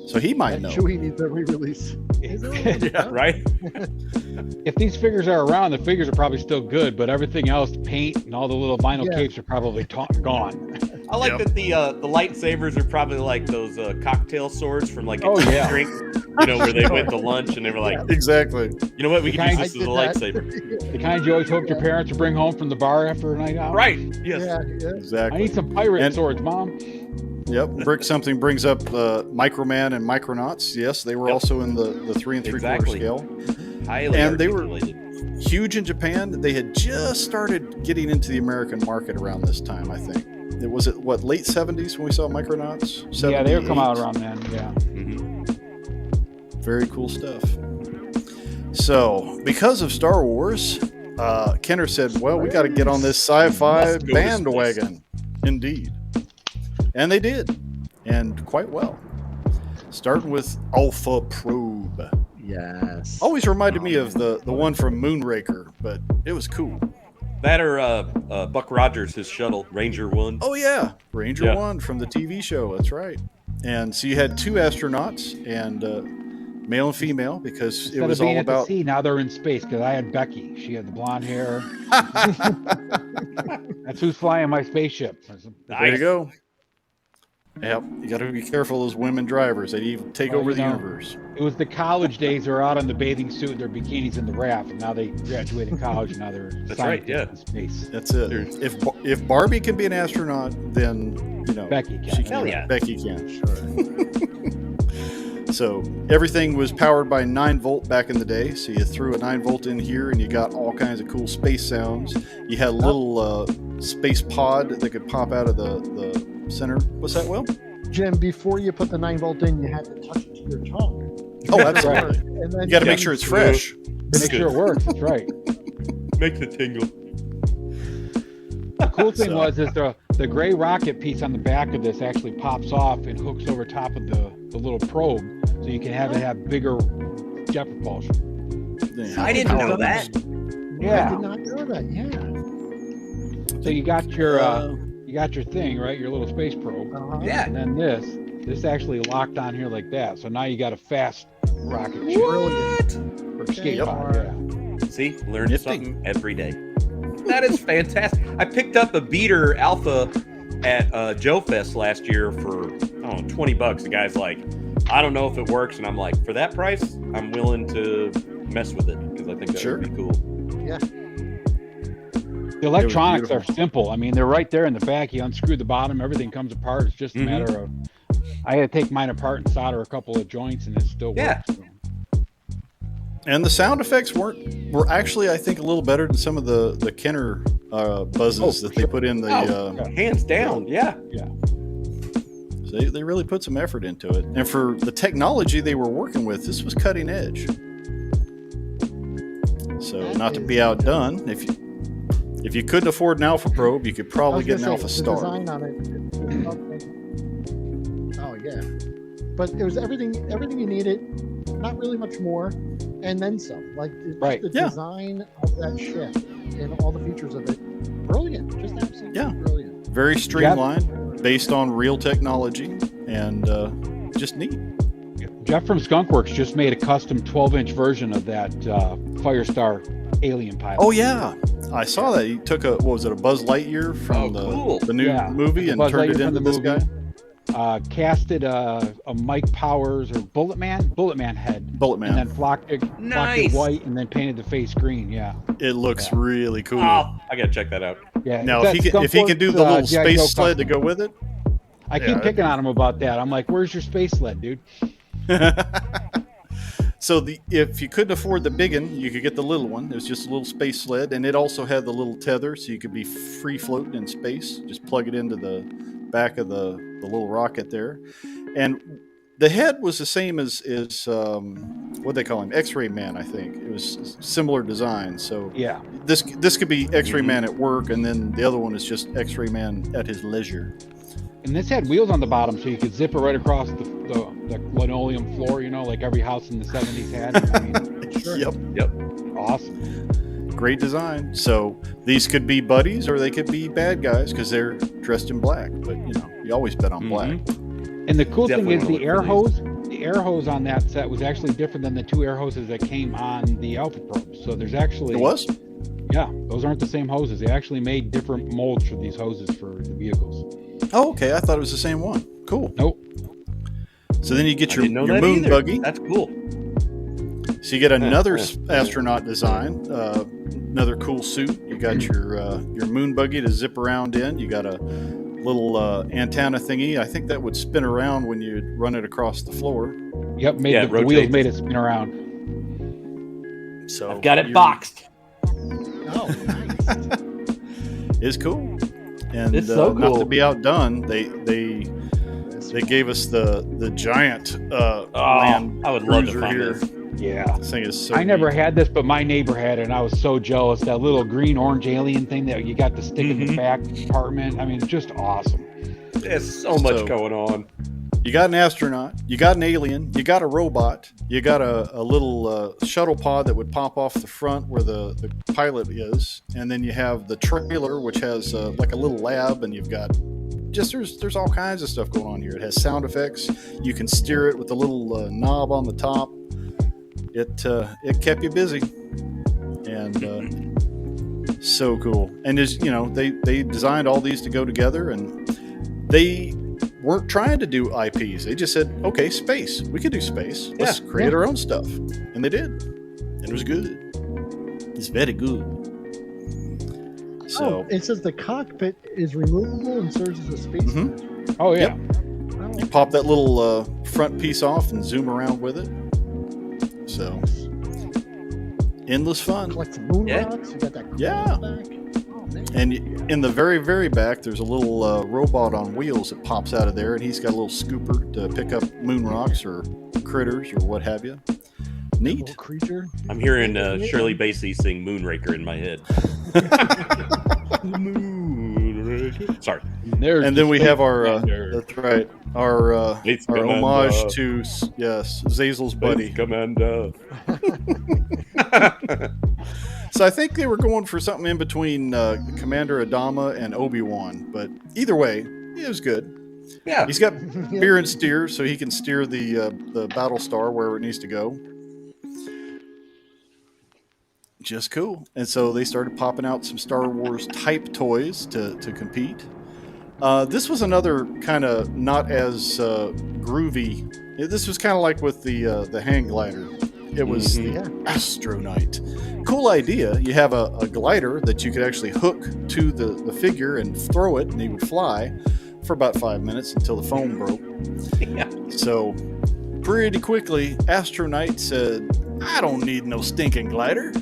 So he might And know. Chewie needs a re-release. Is there one? Yeah. Right? If these figures are around, the figures are probably still good, but everything else, paint and all the little vinyl Yeah. capes are probably gone. I like Yep. that the lightsabers are probably like those cocktail swords from like a Oh, yeah. drink, where they went to lunch and they were like, Exactly. you know what, we The can use kind- this as a lightsaber. The kind you always hoped your parents would bring home from the bar after a night out. Right. Yes. Yeah, yeah. I Exactly. need some pirate And- swords, Mom. Yep. Brick something brings up Microman and Micronauts. Yes, they were Yep. also in the 3 3/4 Exactly. scale. Highly And they were- articulated. Huge in Japan. They had just started getting into the American market around this time, I think. It was what, late 70s when we saw Micronauts? Yeah, they would come 78? out around then. Yeah. Mhm. Very cool stuff. So, because of Star Wars, Kenner said, well, we got to get on this sci-fi Must go to bandwagon. Indeed. And they did. And quite well. Starting with Alpha Probe. Yes. Always reminded me of the one from Moonraker, but it was cool. That or Buck Rogers, his shuttle, Ranger 1. Oh, yeah. Ranger Yeah. 1 from the TV show. That's right. And so you had 2 astronauts, and male and female, because Instead it was of being all at the about... sea, now they're in space because I had Becky. She had the blonde hair. That's who's flying my spaceship. There you go. Yep, you got to be careful of those women drivers. They even take Well, over you the know. universe. It was the college days. They were out in the bathing suit, their bikinis in the raft, and now they graduated college. And now they're That's right, yeah. in space. That's it. There's- If Barbie can be an astronaut, then Becky can. she Hell yeah. Becky can. So everything was powered by 9-volt back in the day. So you threw a 9-volt in here, and you got all kinds of cool space sounds. You had a little space pod that could pop out of the center. What's that, Will? Jim, before you put the 9-volt in, you had to touch it to your tongue. Oh, that's Right. right. And then You got to Yeah. make sure it's fresh. Make sure it works. That's right. Make the tingle. The cool thing So- was the gray rocket piece on the back of this actually pops off and hooks over top of the little probe, so you can have it have bigger jet propulsion. I didn't know that. I Yeah. did not know that. Yeah. So you got your thing, right? Your little space probe. Uh-huh. Yeah. And then this actually locked on here like that. So now you got a fast rocket ship What? or escape Yep. pod. Yeah. See, learn Nifty. something every day. That is fantastic. I picked up a beater alpha at Joe Fest last year for $20. The guy's like, I don't know if it works, and I'm like, for that price, I'm willing to mess with it because I think that Sure. would be cool. The electronics are beautiful. simple. I mean, they're right there in the back. You unscrew the bottom, everything comes apart. It's just a Mhm. matter of. I had to take mine apart and solder a couple of joints, and it still Yeah. works. And the sound effects were actually, I think, a little better than some of the Kenner buzzes that they put in the. Hands down, yeah. So they really put some effort into it, and for the technology they were working with, this was cutting edge. So That not to is- be outdone, if you couldn't afford an Alpha Probe, you could I probably was get an gonna Alpha say, the Star. design on it. Oh yeah, but it was everything you needed. Not really much more, and then some. Like Right. the Yeah. design of that ship and all the features of it, brilliant. Just absolutely Yeah. brilliant. Very streamlined, based on real technology, and just neat. Jeff from Skunkworks just made a custom 12-inch version of that Firestar alien pilot. Oh yeah, I saw that. He took a a Buzz Lightyear from Oh, cool. the new Yeah. movie and Buzz turned it Lightyear from into the this movie. guy. Casted a Mike Powers or Bullet Man head, Bullet and then Man. flocked it Nice. white, and then painted the face green. Yeah, It looks really cool. Oh, I gotta check that out. yeah. Now, That if he could do the Skunkworks, little G.I. Joe space sled to custom. go with it. I Yeah, keep that'd picking on him about that. I'm like, "Where's your space sled, dude?" So if you couldn't afford the big one, you could get the little one. It was just a little space sled, and it also had the little tether, so you could be free floating in space. Just plug it into the back of the little rocket there, and the head was the same as what they call him, X-Ray Man. I think it was similar design. So Yeah, this could be X-Ray Man at work, and then the other one is just X-Ray Man at his leisure. and this had wheels on the bottom, so you could zip it right across the linoleum floor. You know, like every house in the '70s had. I mean, Yep. awesome. Great design. So these could be buddies or they could be bad guys because they're dressed in black. But you always bet on black. And the cool Definitely thing is wanna the look air for hose. The air hose on that set was actually different than the 2 air hoses that came on the Alpha Probe. So there's actually It was? Yeah, those aren't the same hoses. They actually made different molds for these hoses for the vehicles. Oh, okay. I thought it was the same one. Cool. Nope. So then you get I your didn't know that moon either. buggy. That's cool. So you get another astronaut design, another cool suit. You got your moon buggy to zip around in. You got a little antenna thingy. I think that would spin around when you run it across the floor. Yep, Yeah, it the wheels rotates. made it spin around. So I've got it you're- boxed. Oh, nice. It's cool, and It's so not to cool. be outdone, they gave us the giant land I would love to cruiser find here. this. Yeah. This thing is so. I never neat. had this, but my neighbor had it, and I was so jealous. That little green orange alien thing that you got to stick in the back compartment. I mean, it's just awesome. There's so much So- going on. You got an astronaut, you got an alien, you got a robot, you got a little shuttle pod that would pop off the front where the pilot is, and then you have the trailer, which has like a little lab, and you've got there's all kinds of stuff going on here. It has sound effects. You can steer it with the little knob on the top. It kept you busy, and so cool. And as you know, they designed all these to go together, and they weren't trying to do IPs. They just said, okay, space. We could do space. Let's create our own stuff. And they did. And it was good. It's very good. So, it says the cockpit is removable and serves as a space Mhm. station. Oh yeah. Oh, you pop that little front piece off and zoom around with it. So, endless fun. collect some moon Yeah. rocks. You got that. Yeah. Back. Oh, man. And in the very, very back, there's a little robot on wheels that pops out of there, and he's got a little scooper to pick up moon rocks or critters or what have you. Neat. Little creature. I'm hearing Shirley Bassey sing Moonraker in my head. Moonraker. Sorry. There's And the then we have space our commander. that's right, our It's homage Commander. to Zazel's buddy. Commander. So I think they were going for something in between Commander Adama and Obi-Wan, but either way, it was good. Yeah. He's got beer and steer, so he can steer the Battlestar wherever it needs to go. Just cool. And so they started popping out some Star Wars type toys to compete. This was another kind of not as groovy. This was kind of like with the hang glider. It was the Astronite. Cool idea. You have a glider that you could actually hook to the figure and throw it, and he would fly for about 5 minutes until the foam broke. Yeah. So pretty quickly, Astronite said, I don't need no stinking glider.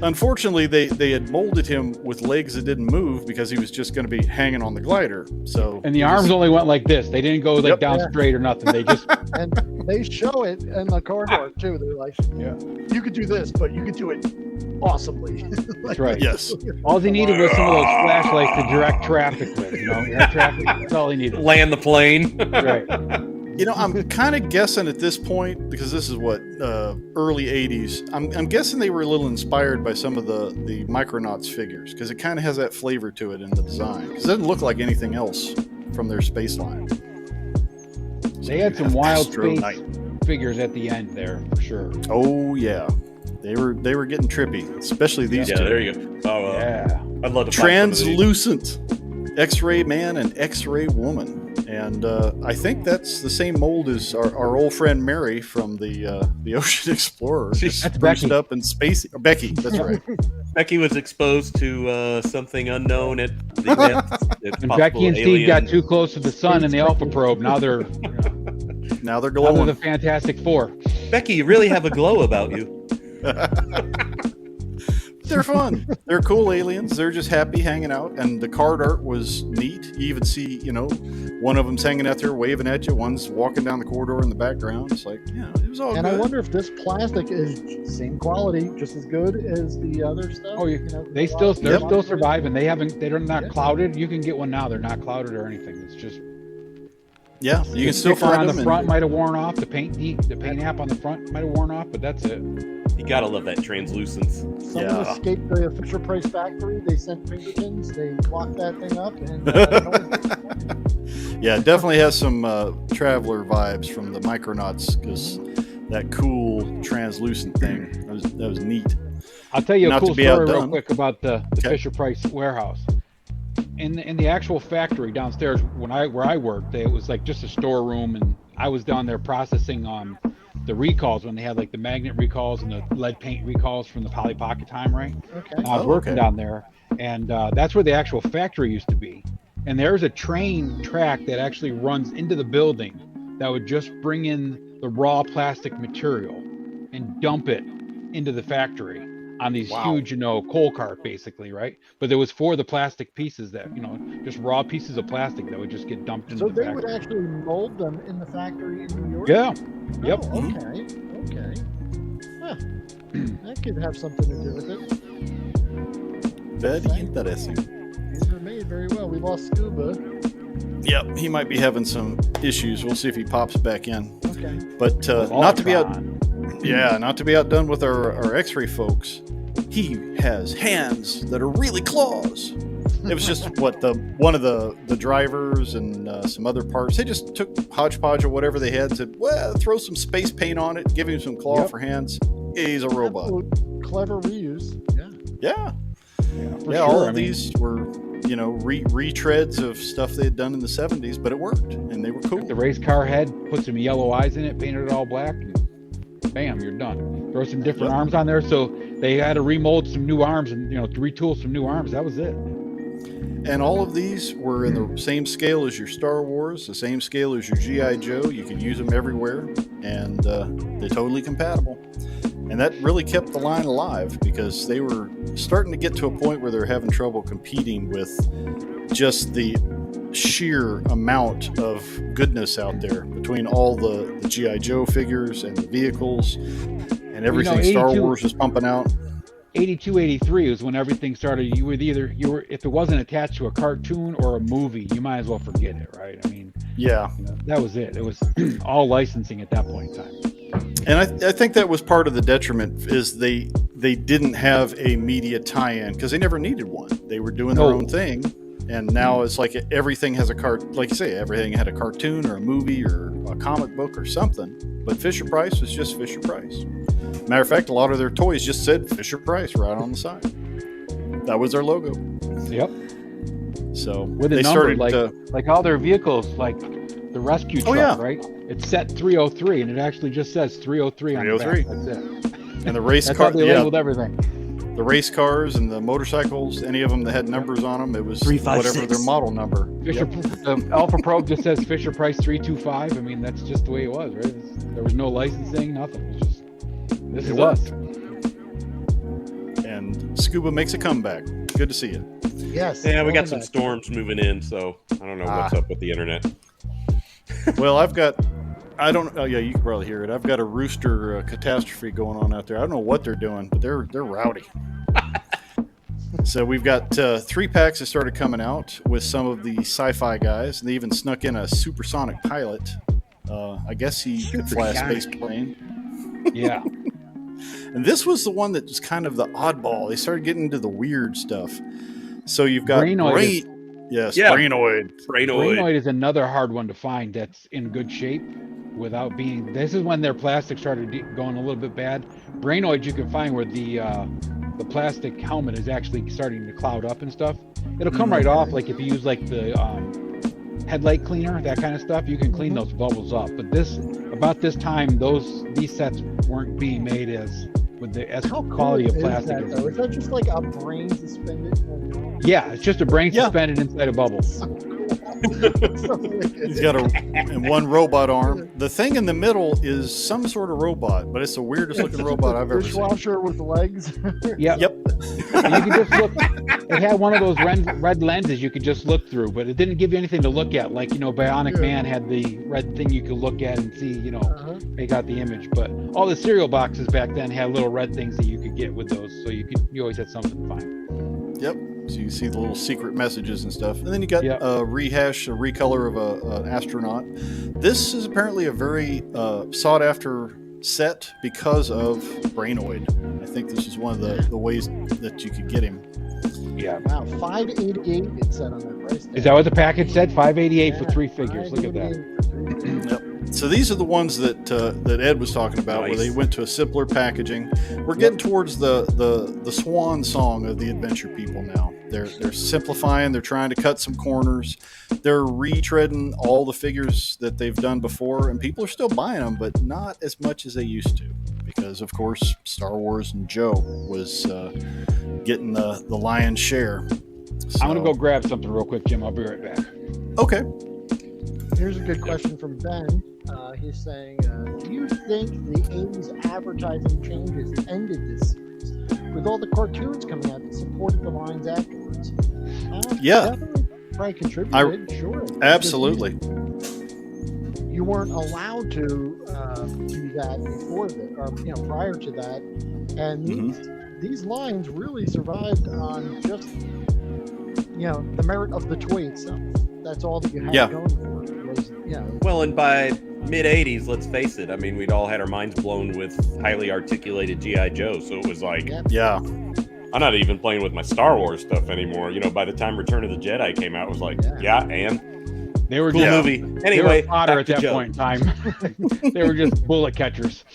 Unfortunately, they had molded him with legs that didn't move because he was just going to be hanging on the glider. So And the he arms just- only went like this. They didn't go like Yep. down Yeah. straight or nothing. They just And they show it in the corridor too. They're like, Yeah. you could do this, but you could do it awesomely. That's right. Yes. All he needed was some of those flashlights to direct traffic with. You know, air traffic. That's all he needed. Land the plane. Right. You know, I'm kind of guessing at this point, because this is what, early 80s, I'm guessing they were a little inspired by some of the Micronauts figures, because it kind of has that flavor to it in the design. Because it doesn't look like anything else from their space line. They had some wild Astronite. space figures at the end there, for sure. Oh, yeah. They were getting trippy, especially these Yeah, two. there you go. Oh, Yeah. I'd love to find some of these. Translucent X-ray man and X-ray woman. And I think that's the same mold as our old friend Mary from the Ocean Explorer. Just That's spruced Becky. up and spacey. Becky, that's right. Becky was exposed to something unknown at the event. It's And possible Becky and Steve alien. got too close to the sun in the Alpha probe. Now they're Now they're now they're glowing. the Fantastic Four. Becky, you really have a glow about you. They're fun. They're cool aliens. They're just happy hanging out. And the card art was neat. You even see, one of them's hanging out there waving at you. One's walking down the corridor in the background. It's like, yeah, it was all And good. I wonder if this plastic is same quality, just as good as the other stuff. Oh, they're still surviving. They're not Yeah. clouded. You can get one now. They're not clouded or anything. It's just Yeah, you can the still sticker find on them. the front might have worn off. The paint app on the front might have worn off, but that's it. You gotta love that translucence. Someone escaped the Fisher Price factory. They sent finger pins. They locked that thing up, and Yeah, it definitely has some Traveler vibes from the Micronauts, because that cool translucent thing, that was neat. I'll tell you a Not cool to be story real outdone. quick about the Okay. Fisher Price warehouse. in the actual factory downstairs where I worked, it was like just a storeroom, and I was down there processing the recalls when they had like the magnet recalls and the lead paint recalls from the Polly Pocket time, right? Okay. And I was working down there, and that's where the actual factory used to be. And there's a train track that actually runs into the building that would just bring in the raw plastic material and dump it into the factory on these huge, coal cart, basically, right? But it was for the plastic pieces that, just raw pieces of plastic that would just get dumped into the factory. So they would actually mold them in the factory in New York? Yeah. Yep. Oh, okay. Huh. That could have something to do with it. Very interesting. These were made very well. We lost Scuba. Yep, he might be having some issues. We'll see if he pops back in. Okay. But not to be outdone with our X-ray folks. He has hands that are really claws. It was just one of the drivers and some other parts. They just took hodgepodge of whatever they had and said, well, throw some space paint on it, give him some claw for hands. He's a robot. Absolute clever reuse. Yeah. For sure. All of these were, retreads of stuff they had done in the 70s, but it worked and they were cool. The race car head, put some yellow eyes in it, painted it all black, and bam, you're done. Throw some different arms on there. So they had to remold some new arms and, retool some new arms. That was it. And all of these were in the same scale as your Star Wars, the same scale as your G.I. Joe. You could use them everywhere, and they're totally compatible. And that really kept the line alive because they were starting to get to a point where they're having trouble competing with just the sheer amount of goodness out there between all the G.I. Joe figures and the vehicles and everything Star Wars was pumping out. 82, 83 was when everything started. You were if it wasn't attached to a cartoon or a movie, you might as well forget it, right? I mean, that was it. It was all licensing at that point in time. And I think that was part of the detriment is they didn't have a media tie-in because they never needed one. They were doing their own thing, and now it's like everything has like you say, everything had a cartoon or a movie or a comic book or something. But Fisher Price was just Fisher Price. Matter of fact, a lot of their toys just said Fisher Price right on the side. That was their logo. Yep. So with a number like all their vehicles, like the rescue truck, right? It's set 303, and it actually just says 303 on the back. That's it. And the race That's car, how they labeled everything. The race cars and the motorcycles, any of them that had numbers on them, it was 356. whatever their model number. Fisher, the Alpha Pro just says Fisher Price 325. I mean, that's just the way it was, right? There was no licensing, nothing. It was just this is us. And Scuba makes a comeback. Good to see you. Yes. Yeah, we got some storms moving in, so I don't know what's up with the internet. Well, you can probably hear it. I've got a rooster catastrophe going on out there. I don't know what they're doing, but they're rowdy. So we've got 3 packs that started coming out with some of the sci-fi guys, and they even snuck in a supersonic pilot. I guess he could fly a space plane. Yeah. And this was the one that was kind of the oddball. They started getting into the weird stuff. So you've got Brainoid. Brainoid. Brainoid is another hard one to find that's in good shape without being. This is when their plastic started going a little bit bad. Brainoid you can find where the plastic helmet is actually starting to cloud up and stuff. It'll come right off. Like if you use like the headlight cleaner, that kind of stuff, you can clean those bubbles up. But about this time, these sets weren't being made as quality of plastic. Is that just like a brain suspended? Yeah, it's just a brain suspended inside a bubble. He's got one robot arm. The thing in the middle is some sort of robot, but it's the weirdest looking robot I've ever seen. Dishwasher with legs. Yep. And you can just look. It had one of those red lenses you could just look through, but it didn't give you anything to look at. Like Bionic Man had the red thing you could look at and see, make out the image. But all the cereal boxes back then had little red things that you could get with those, so you always had something to find. Yep. So you see the little secret messages and stuff. And then you got a recolor of an astronaut. This is apparently a very sought after set because of Brainoid. I think this is one of the ways that you could get him. Yeah. Wow, 588 it said on that price tag. Is that what the package said? 588 for 3 figures. Look at that. Yep. So these are the ones that Ed was talking about, where they went to a simpler packaging. We're getting towards the swan song of the adventure people now. They're simplifying. They're trying to cut some corners. They're retreading all the figures that they've done before, and people are still buying them, but not as much as they used to, because of course Star Wars and Joe was getting the lion's share. So, I'm gonna go grab something real quick, Jim. I'll be right back. Okay. Here's a good question from Ben. He's saying, do you think the 80s advertising changes ended this series with all the cartoons coming out that supported the lines afterwards? Yeah. Definitely probably contributed, sure. Absolutely. You weren't allowed to do that before that, or prior to that, and these lines really survived on just the merit of the toy itself. That's all that you had going for it. Was, Well, and by mid 80s, let's face it, I mean, we'd all had our minds blown with highly articulated G.I. Joe, so it was like, Yeah. I'm not even playing with my Star Wars stuff anymore. By the time Return of the Jedi came out, it was like, and They were cool just movie. Anyway, they were fodder back at to that Joe. point in time. They were just bullet catchers.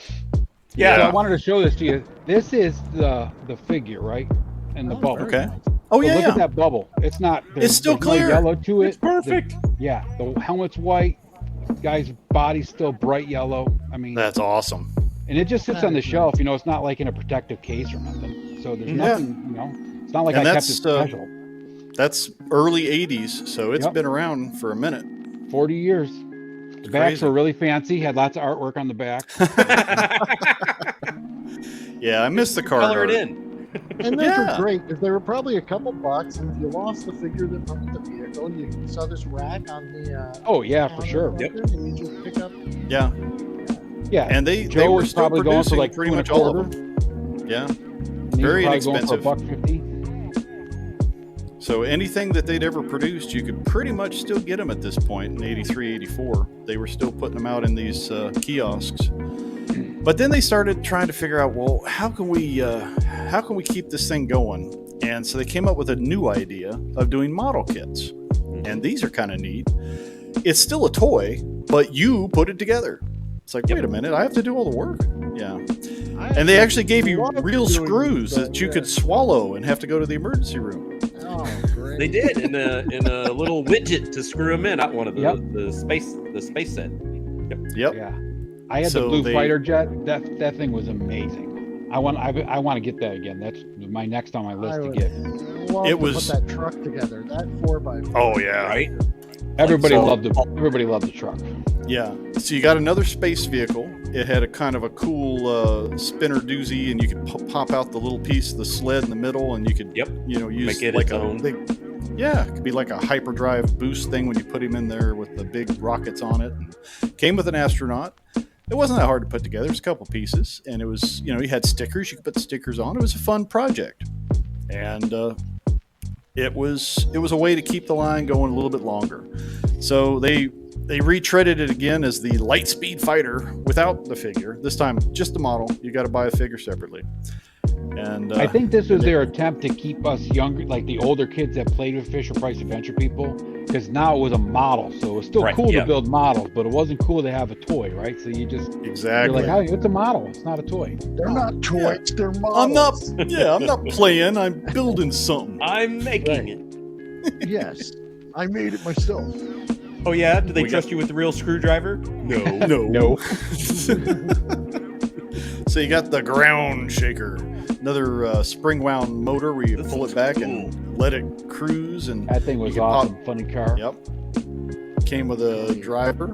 Yeah. So I wanted to show this to you. This is the figure, right? And the bubble. Okay. Oh, But yeah, look yeah. at that bubble. It's not. It's still there's no clear. yellow to it. It's perfect. The helmet's white. Guy's body's still bright yellow. I mean, That's awesome. and it just sits on the shelf. It's not like in a protective case or nothing. So there's nothing. It's not like And I that's, kept it special. That's early 80s, so it's been around for a minute. 40 years. The backs were really fancy. Had lots of artwork on the back. Yeah, I missed the card Color art. it in. And those were great because they were probably a couple bucks, and if you lost the figure that went with the vehicle, you saw this rack on the. Oh yeah, for sure. And you just pick up. Yeah, Yeah, and they Joe were was still probably going for producing like pretty $2.25. much all of them. Yeah, And these very were probably going inexpensive. for $1.50. So anything that they'd ever produced, you could pretty much still get them at this point in 83, 84. They were still putting them out in these kiosks. But then they started trying to figure out, well, how can we keep this thing going? And so they came up with a new idea of doing model kits. And these are kind of neat. It's still a toy, but you put it together. It's like, wait a minute, I have to do all the work? Yeah. And they actually gave you real screws that you could swallow and have to go to the emergency room. Oh, great. They did in a little widget to screw them in. Not one of the space set. Yep. Yeah, I had So the blue they- fighter jet. That thing was amazing. I want to get that again. That's my next on my list to get. Love It to was- put that truck together. That 4x4. Oh, yeah. Right? Everybody So- loved the truck. Yeah. So you got another space vehicle. It had a kind of a cool spinner doozy, and you could pop out the little piece of the sled in the middle, and you could, use Make it like its a own. big, it could be like a hyperdrive boost thing when you put him in there with the big rockets on it. And came with an astronaut. It wasn't that hard to put together. It was a couple pieces, and it was, you had stickers. You could put the stickers on. It was a fun project, and it was a way to keep the line going a little bit longer. So they retreaded it again as the Lightspeed Fighter without the figure. This time, just the model. You got to buy a figure separately. And I think this was their attempt to keep us younger, like the older kids that played with Fisher Price Adventure people, because now it was a model, so it was still cool to build models, but it wasn't cool to have a toy, right? So you just exactly. you're like, oh, it's a model, it's not a toy. They're not toys. They're I'm models. not playing. I'm building something. I'm making it. Yes, I made it myself. Oh yeah? Do they We trust you with the real screwdriver? No. No. So you got the ground shaker, another spring wound motor where you pull it back and let it cruise, and That thing was you can pop- awesome. Funny car. Yep. Came with a driver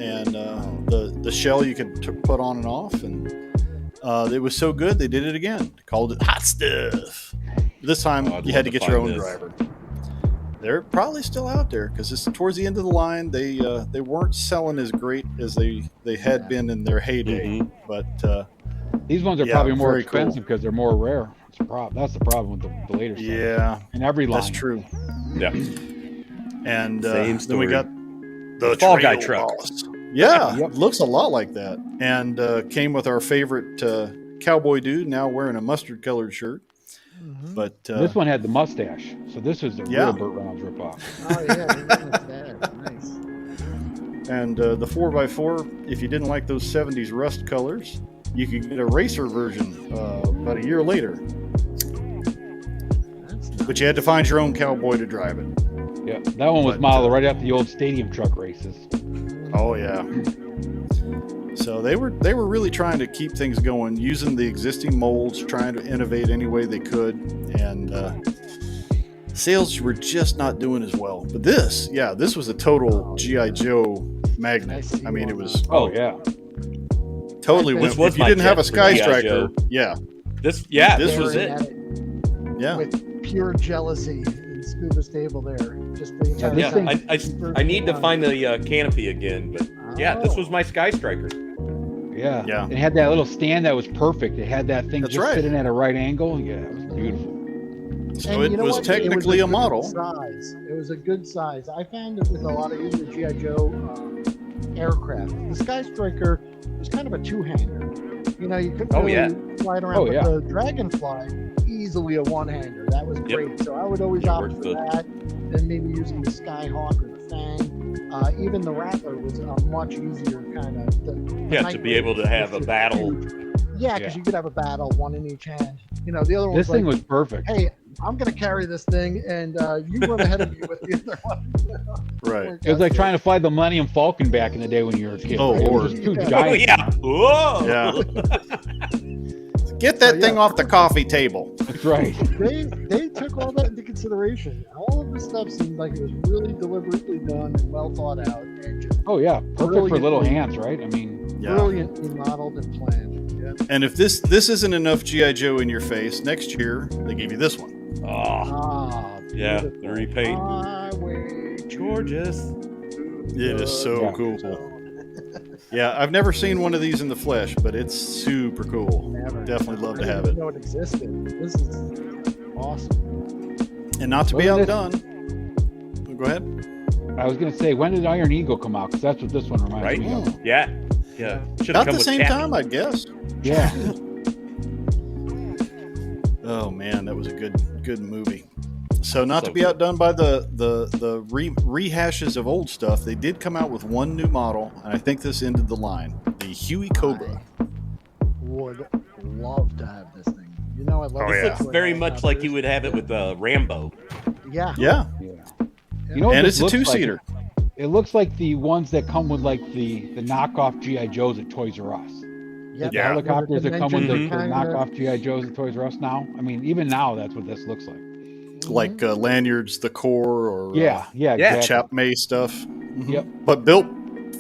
and the shell you could put on and off, and it was so good they did it again. Called it Hot Stuff. This time Oh, I'd you had love to to get your find own this. driver. They're probably still out there because it's towards the end of the line. They weren't selling as great as they had been in their heyday, but These ones are Yeah, probably more very cool. expensive because they're more rare. That's the problem. That's the problem with the later stuff. yeah, In every line. that's true. Yeah. And Same then we story. got the Fall Guy Trail truck. Boss. Yeah, Yep. looks a lot like that. And came with our favorite cowboy dude, now wearing a mustard colored shirt. But This one had the mustache, so this was the Yeah. real Burt Reynolds ripoff. Oh yeah, that's that. Nice. and the 4x4, if you didn't like those 70s rust colors, you could get a racer version about a year later. That's But you had to find your own cowboy to drive it. Yeah, that one was But, modeled right after the old stadium truck races. Oh yeah. So they were really trying to keep things going, using the existing molds, trying to innovate any way they could, and sales were just not doing as well. But this was a total GI Joe magnet. I mean, it was Yeah. totally. This If was you my didn't have a jet for Sky G.I. Striker, Joe. this This was Staring it. at yeah. With pure jealousy in Scuba's table there. Just the entire this time. thing- I need to find the canopy again, but yeah, this was my Sky Striker. Yeah. Yeah. It had that little stand that was perfect. It had that thing That's just right. sitting at a right angle. Yeah, it was beautiful. So And it you know was what? technically It a was model. good size. It was a good size. I found it with a lot of either GI Joe aircraft. The Sky Striker was kind of a two-hander. You know, you couldn't really fly it around. Oh, but yeah. the Dragonfly, easily a one-hander. That was great. So I would always Yeah, opt worked for good. that. Then maybe using the Skyhawk or the Fang. Even the Rattler was a much easier kind of. To be able to have a battle. Yeah, because you could have a battle, one in each hand. You know, the other one This was thing like, was perfect. hey, I'm going to carry this thing, and you run ahead of me with the other one. Right. It was like trying to fly the Millennium Falcon back in the day when you were a kid. Oh, right? It Lord. was just too Yeah. Oh giant. yeah. Whoa. Yeah. Get that So, thing yeah. off the coffee table. That's right. They took all that into consideration. All of the stuff seemed like it was really deliberately done and well thought out, and just Oh yeah, perfect for Brilliantly- little hands, right? I mean, Yeah. brilliantly modeled and planned. Yeah. And if this isn't enough GI Joe in your face, next year they give you this one. Oh, Ah, yeah, beautiful. the repaint. Highway to Gorgeous. It is so Yeah. cool. Yeah, I've never seen one of these in the flesh, but it's super cool. Never. Definitely love to I have didn't it. know it existed. This is awesome. And not to be Wasn't it- outdone. Go ahead. I was gonna say, when did Iron Eagle come out? Because that's what this one reminds Right? me of. Yeah. Yeah. Should About come the with same Chappie. time, I guess. Yeah. Oh man, that was a good movie. So not So to be outdone by the rehashes of old stuff, they did come out with one new model, and I think this ended the line. The Huey Cobra. Would love to have this thing. You know, I love Oh, it. yeah. It's very much like you would have it with Rambo. Yeah. Yeah, Yeah. You know what and this it's a looks like? two-seater. It looks like the ones that come with like the knockoff GI Joes at Toys R Us. Yep. The Yeah. helicopters that come with the Dimension kinda- knockoff GI Joes at Toys R Us now. I mean, even now, that's what this looks like. Like lanyards, the core, or Yeah, exactly. Chap May stuff. Mhm. Yep. But built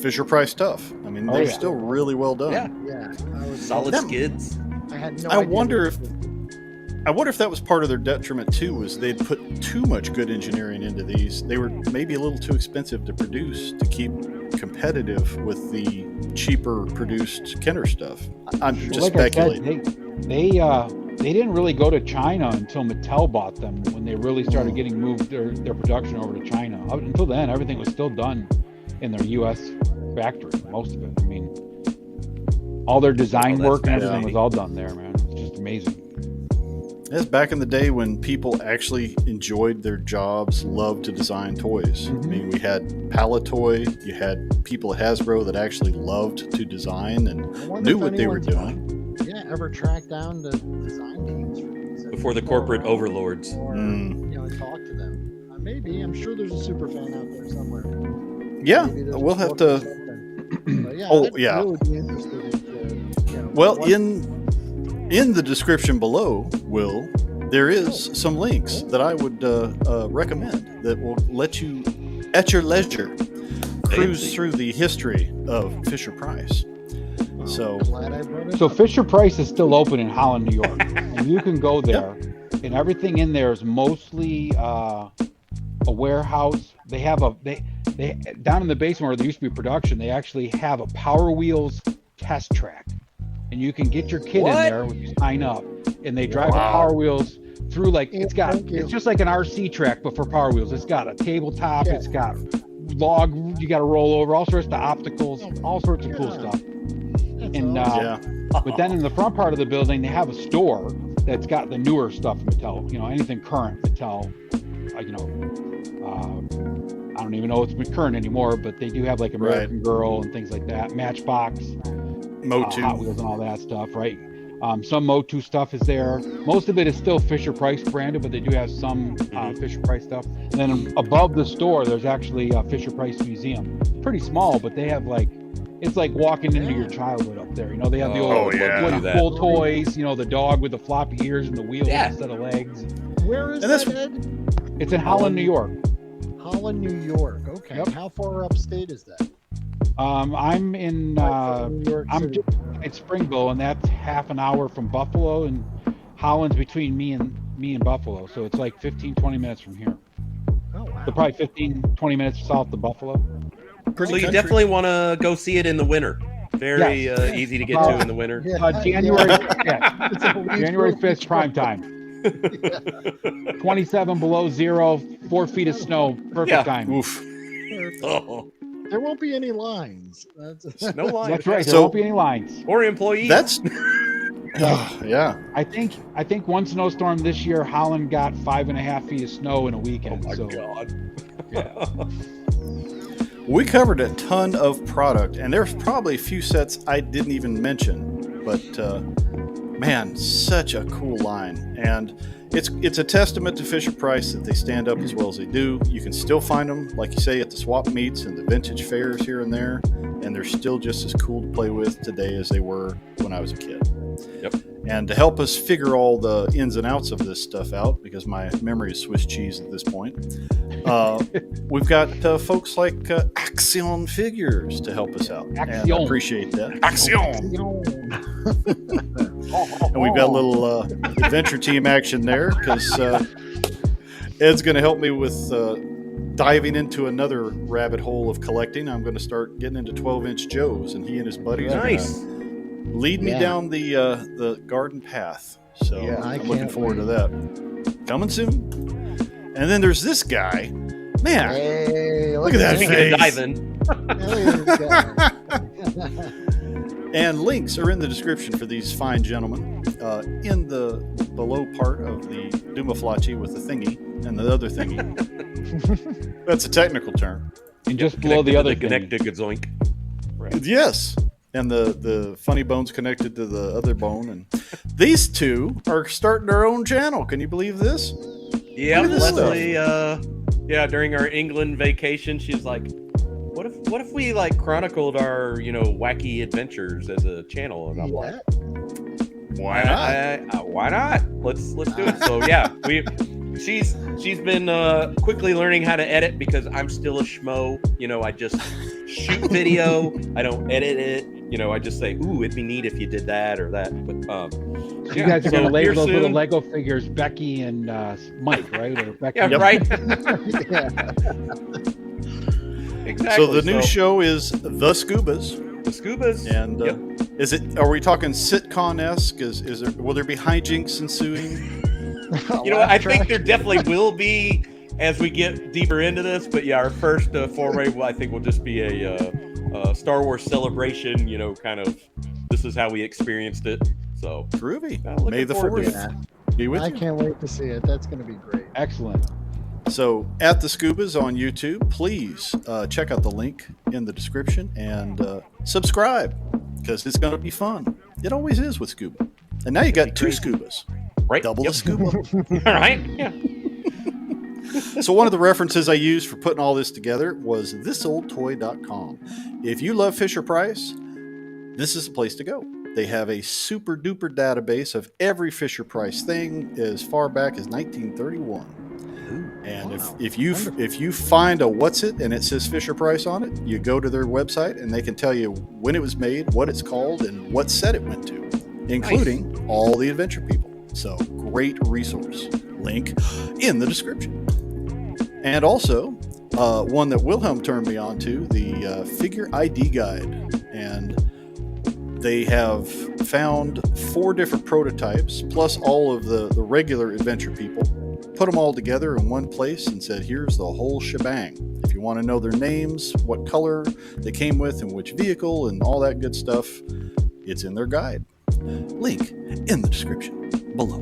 Fisher Price stuff. I mean, Oh, they're yeah. still really well done. Yeah. Yeah. I was Solid Them- skids. I had no I idea wonder this if- was- I wonder if that was part of their detriment too, was they'd put too much good engineering into these. They were maybe a little too expensive to produce to keep competitive with the cheaper produced Kenner stuff. I'm just Like I speculating. said, they didn't really go to China until Mattel bought them, when they really started getting moved their production over to China. Up until then, everything was still done in their U.S. factory, most of it. I mean, all their design that's work and everything fascinating. was all done there, man. It's just amazing. That's back in the day when people actually enjoyed their jobs, loved to design toys. I mean, we had Palatoy, you had people at Hasbro that actually loved to design and I wonder knew if what they were anyone's, doing. Yeah, ever tracked down the design teams for these Before the corporate overlords. or Mm. you know, talk to them. Maybe I'm sure there's a super fan out there somewhere. Yeah, Maybe there's we'll a have book to. or something. But yeah, Oh, I'd yeah. really be interested in. Well, in the description below, Will, there is some links that I would recommend that will let you, at your leisure, cruise Fancy. through the history of Fisher Price. So, Glad I brought it So up. Fisher Price is still open in Holland, New York, and you can go there, and everything in there is mostly a warehouse. They have they down in the basement where there used to be production. They actually have a Power Wheels test track, and you can get your kid in What? there when you sign up, and they drive the Power Wheels through like Yeah, thank you. it's just like an RC track but for Power Wheels. It's got a tabletop. Yeah. It's got log. You got to roll over all sorts of opticals, all sorts of cool Yeah. stuff. That's And awesome. yeah. but then in the front part of the building, they have a store that's got the newer stuff Mattel. You know, anything current Mattel. I don't even know if it's current anymore, but they do have like American Girl and things like that. Matchbox, Motu. Hot Wheels, and all that stuff, right? Some Motu stuff is there. Most of it is still Fisher Price branded, but they do have some Fisher Price stuff. And then above the store, there's actually a Fisher Price Museum. Pretty small, but they have it's like walking into your childhood up there. You know, they have the old cool toys. You know, the dog with the floppy ears and the wheels instead of legs. Where is that, Ed? It's in Holland, New York. Holland, New York. Okay. Yep. How far upstate is that? I'm in New York I'm City. at Springville, and that's half an hour from Buffalo, and Holland's between me and Buffalo, so it's like 15-20 minutes from here. Oh wow. So probably 15-20 minutes south of Buffalo. So you definitely want to go see it in the winter. Very easy to get to in the winter. January January 5th prime time. 27 below zero, 4 feet of snow, perfect time. Oof. Oh, There won't be any lines. no lines. That's right. There So- won't be any lines. Or employees. That's yeah. I think one snowstorm this year, Holland got 5.5 feet of snow in a weekend. Oh my so God. We covered a ton of product, and there's probably a few sets I didn't even mention, but man, such a cool line. And it's a testament to Fisher Price that they stand up as well as they do. You can still find them, like you say, at the swap meets and the vintage fairs here and there, and they're still just as cool to play with today as they were when I was a kid. Yep. And to help us figure all the ins and outs of this stuff out, because my memory is Swiss cheese at this point, we've got folks like Akxion Figures to help us out. And I Akxion. appreciate that. Akxion! And we've got a little adventure team action there, because Ed's going to help me with diving into another rabbit hole of collecting. I'm going to start getting into 12-inch Joes, and he and his buddies are Nice. going to lead me down the garden path. So I'm looking forward to that. Coming soon. And then there's this guy. Man, Hey, look at that Speaking face. of diving, And links are in the description for these fine gentlemen. In the below part of the Dumaflachi with the thingy and the other thingy. That's a technical term. and just below the other thing. connected zoink. Right. Yes. And the funny bone's connected to the other bone. And these two are starting their own channel. Can you believe this? Yeah, Look at this Leslie. During our England vacation, she's like, "What if we like chronicled our wacky adventures as a channel?" And I'm like, Why not? Why not? Let's do it. So yeah, she's been quickly learning how to edit because I'm still a schmo. I just shoot video. I don't edit it. I just say, "Ooh, it'd be neat if you did that or that." But You guys are going to label here those little soon. Lego figures Becky and Mike, right? Or Becky. Yeah, and- right. Yeah. Exactly. So the new show is The Scubas. the Scubas, And Yep. are we talking sitcom-esque? Will there be hijinks ensuing? I think there definitely will be as we get deeper into this. But yeah, our first foray, I think, will just be a Star Wars celebration. Kind of this is how we experienced it. So Groovy. looking May the forward to 4th it. be with I you. can't wait to see it. That's going to be great. Excellent. So at the Scubas on YouTube, please check out the link in the description and subscribe, because it's going to be fun. It always is with Scuba. And now you got 2 Scubas. Right? Double Yep. the Scuba. All right. Yeah. So one of the references I used for putting all this together was thisoldtoy.com. If you love Fisher Price, this is the place to go. They have a super duper database of every Fisher Price thing as far back as 1931. And Wow. if you find a what's it and it says Fisher Price on it, you go to their website and they can tell you when it was made, what it's called, and what set it went to, including all the adventure people. So great resource. Link in the description. And also one that Wilhelm turned me on to, the Figure ID Guide. And they have found 4 different prototypes, plus all of the regular adventure people, put them all together in one place and said, here's the whole shebang. If you want to know their names, what color they came with, and which vehicle, and all that good stuff, it's in their guide. Link in the description below.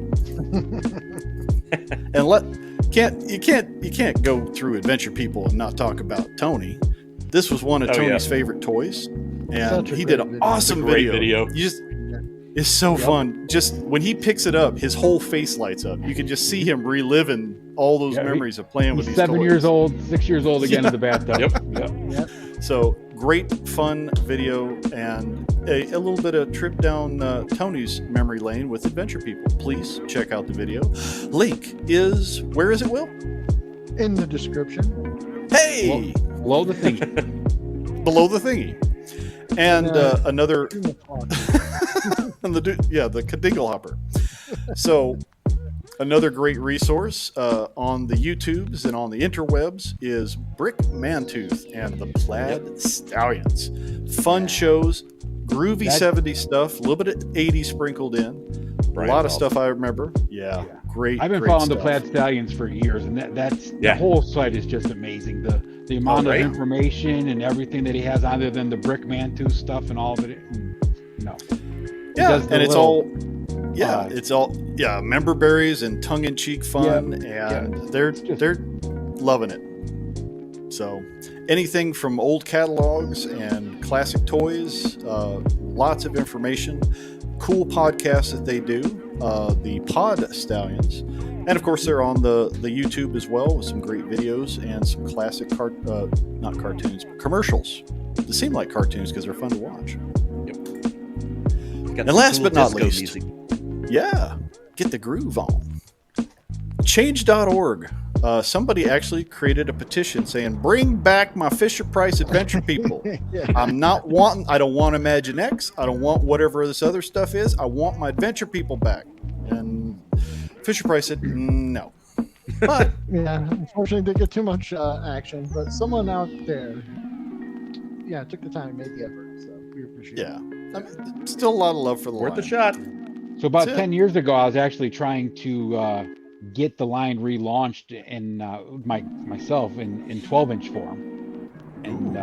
And you can't go through Adventure People and not talk about Tony. This was one of Tony's favorite toys, and Such a he did great an video. awesome Great video. video. is so fun. Just when he picks it up, his whole face lights up. You can just see him reliving all those memories of playing with He's these 7 toys. years old, 6 years old again in the bathtub. Yep. So great, fun video and a little bit of trip down Tony's memory lane with Adventure People. Please check out the video. Link is, where is it, Will? In the description. Hey! Below the thingy. Below the thingy. And another, In the talk. the Kadingle Hopper. So another great resource on the YouTubes and on the interwebs is Brick Mantooth and the Plaid Stallions. Fun shows, groovy 70s stuff, a little bit of 80s sprinkled in. A lot of stuff I remember. Yeah, great. I've been great following stuff. the Plaid Stallions for years, and that's Yeah. the whole site is just amazing. The amount right. of information and everything that he has, other than the Brick Mantooth stuff and all of it. Yeah, does the and it's little, all member berries and tongue-in-cheek fun, and they're loving it. So anything from old catalogs and classic toys, lots of information, cool podcasts that they do, the Pod Stallions, and of course they're on the YouTube as well with some great videos and some classic not cartoons, but commercials. They seem like cartoons because they're fun to watch. Got And last but not disco least, music. yeah, get the groove on. Change.org. Somebody actually created a petition saying, "Bring back my Fisher Price Adventure People." I don't want Imagine X. I don't want whatever this other stuff is. I want my Adventure People back. And Fisher Price said, no. But Yeah, unfortunately, didn't get too much action, but someone out there, took the time and made the effort. So we appreciate yeah, it. I mean, still a lot of love for the Worth a line. shot. So about That's it. 10 years ago, I was actually trying to get the line relaunched in myself in 12-inch form, and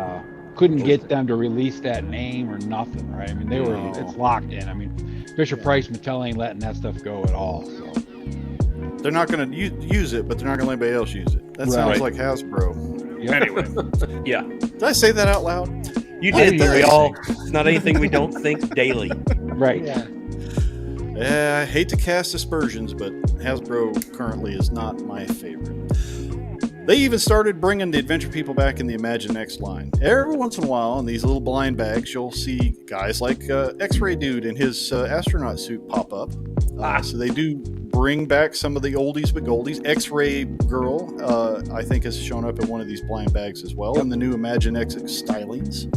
couldn't get them to release that name or nothing. Right? I mean, it's locked in. I mean, Fisher Price Mattel ain't letting that stuff go at all. So They're not going to use it, but they're not going to let anybody else use it. That sounds like Hasbro. yeah. Anyway, Yeah, did I say that out loud? you I did. did. We all. It's not anything we don't think daily. Right. Yeah. I hate to cast aspersions, but Hasbro currently is not my favorite. They even started bringing the Adventure People back in the Imagine X line. Every once in a while, in these little blind bags, you'll see guys like X-Ray Dude in his astronaut suit pop up. So they do bring back some of the oldies but goldies. X-Ray Girl, I think, has shown up in one of these blind bags as well, in the new Imagine X stylings.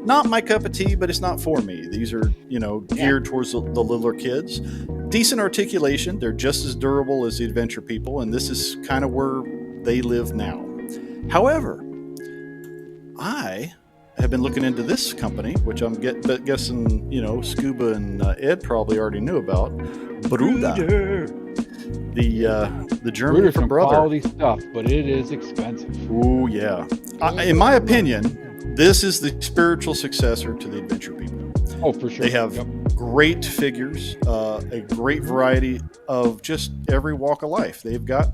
Not my cup of tea, but it's not for me. These are, geared towards the littler kids. Decent articulation. They're just as durable as the Adventure People, and this is kind of where they live now. However, I have been looking into this company, which I'm guessing, Scuba and Ed probably already knew about. Bruder. The German Bruder's for some brother. quality stuff, but it is expensive. Ooh, yeah. In my opinion, this is the spiritual successor to the Adventure People. Oh, for sure. They have great figures, a great variety of just every walk of life. They've got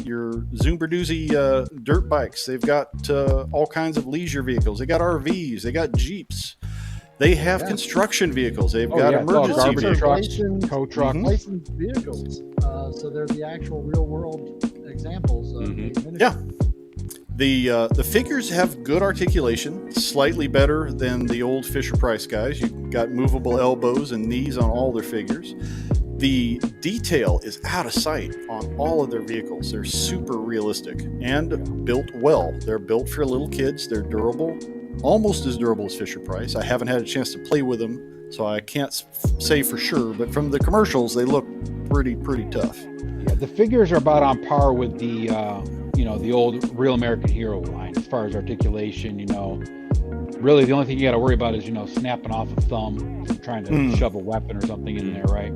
your Zoomberdoozy dirt bikes. They've got all kinds of leisure vehicles. They got RVs. They got Jeeps. They have construction vehicles. They've got it's all emergency garbage vehicles. trucks, Licensed- tow trucks. Mhm. Licensed vehicles. So they're the actual real world examples of the administration. Yeah. The figures have good articulation, slightly better than the old Fisher Price guys. You've got movable elbows and knees on all their figures. The detail is out of sight on all of their vehicles. They're super realistic and built well. They're built for little kids. They're durable, almost as durable as Fisher Price. I haven't had a chance to play with them, so I can't say for sure, but from the commercials, they look pretty tough. Yeah, the figures are about on par with the the old Real American Hero line as far as articulation. Really the only thing you got to worry about is snapping off a thumb from trying to shove a weapon or something in there, right?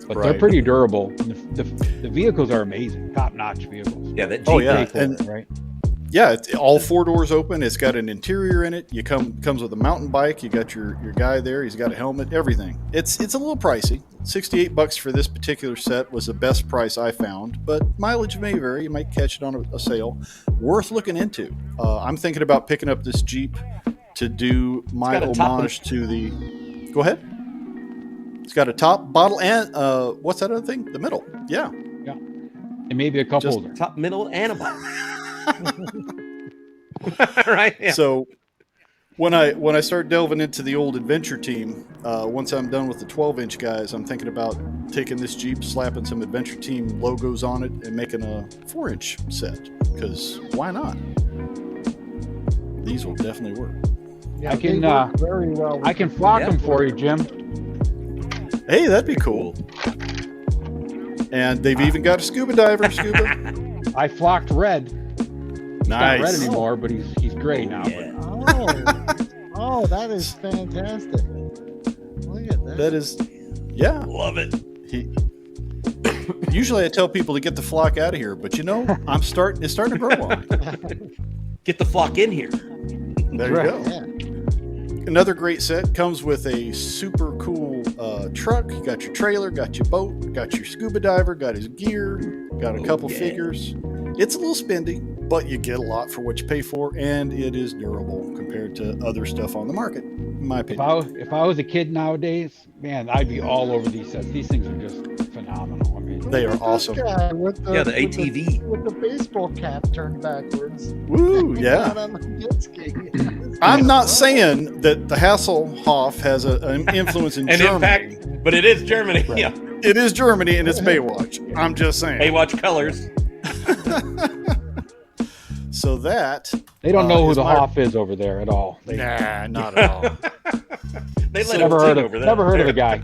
But they're Right. pretty durable. And the vehicles are amazing, top-notch vehicles. Yeah, that Jeep. Oh, yeah. Pretty cool, And- right? Yeah, it's all four doors open. It's got an interior in it. Comes with a mountain bike. You got your guy there. He's got a helmet. Everything. It's a little pricey. $68 for this particular set was the best price I found, but mileage may vary. You might catch it on a sale. Worth looking into. I'm thinking about picking up this Jeep to do my got a top homage to the. Go ahead. It's got a top, bottle, and what's that other thing? The middle. Yeah. And maybe a cup holder. Top, middle, and a bottom. Right. Yeah. So when I start delving into the old adventure team, once I'm done with the 12-inch guys, I'm thinking about taking this Jeep, slapping some adventure team logos on it, and making a 4-inch set. Because why not? These will definitely work. Yeah, I can they work very well. I can flock them for you, Jim. Hey, that'd be cool. And they've even got a scuba diver, Scuba. I flocked Red. He's not red Nice. anymore, but he's gray now. Yeah. Oh, that is fantastic. Look at that. That is, yeah. Love it. Usually I tell people to get the flock out of here, but it's starting to grow on me. Get the flock in here. There you go. Yeah. Another great set comes with a super cool truck. You got your trailer, got your boat, got your scuba diver, got his gear, got a couple figures. It's a little spendy, but you get a lot for what you pay for, and it is durable compared to other stuff on the market, in my opinion. If I was a kid nowadays, man, I'd be all over these sets. These things are just phenomenal. I mean, They are Look at awesome. this guy with The ATV. with the baseball cap turned backwards. Woo, yeah. Out on the jet ski. I'm not saying that the Hasselhoff has an influence in An Germany. impact, but it is Germany. Right. Yeah. It is Germany, and it's Baywatch. I'm just saying. Baywatch colors. So that they don't know who is the my- Hoff is over there at all. They Nah, not at all. They let never him heard sit of over there. never heard of the guy.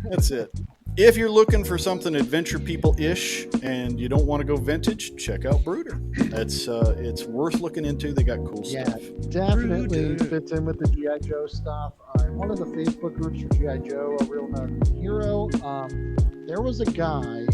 That's it. If you're looking for something adventure people-ish and you don't want to go vintage, check out Brooder. It's worth looking into. They got cool Yeah, stuff. definitely fits in with the G.I. Joe stuff. In one of the Facebook groups for G.I. Joe, A Real American Hero, there was a guy,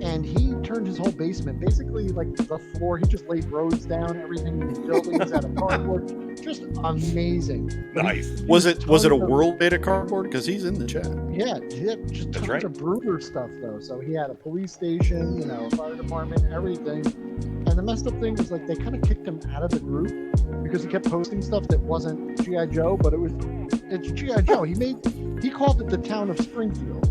and he turned his whole basement, basically like the floor, he just laid roads down, everything in the buildings out of cardboard. Just amazing. Nice. Was it a Tons of- world beta cardboard? Because he's in the chat. Yeah, he had just tons right. of Brooder stuff though. So he had a police station, a fire department, everything. And the messed up thing was like they kind of kicked him out of the group because he kept posting stuff that wasn't G.I. Joe, but it's G.I. Joe. He called it the town of Springfield.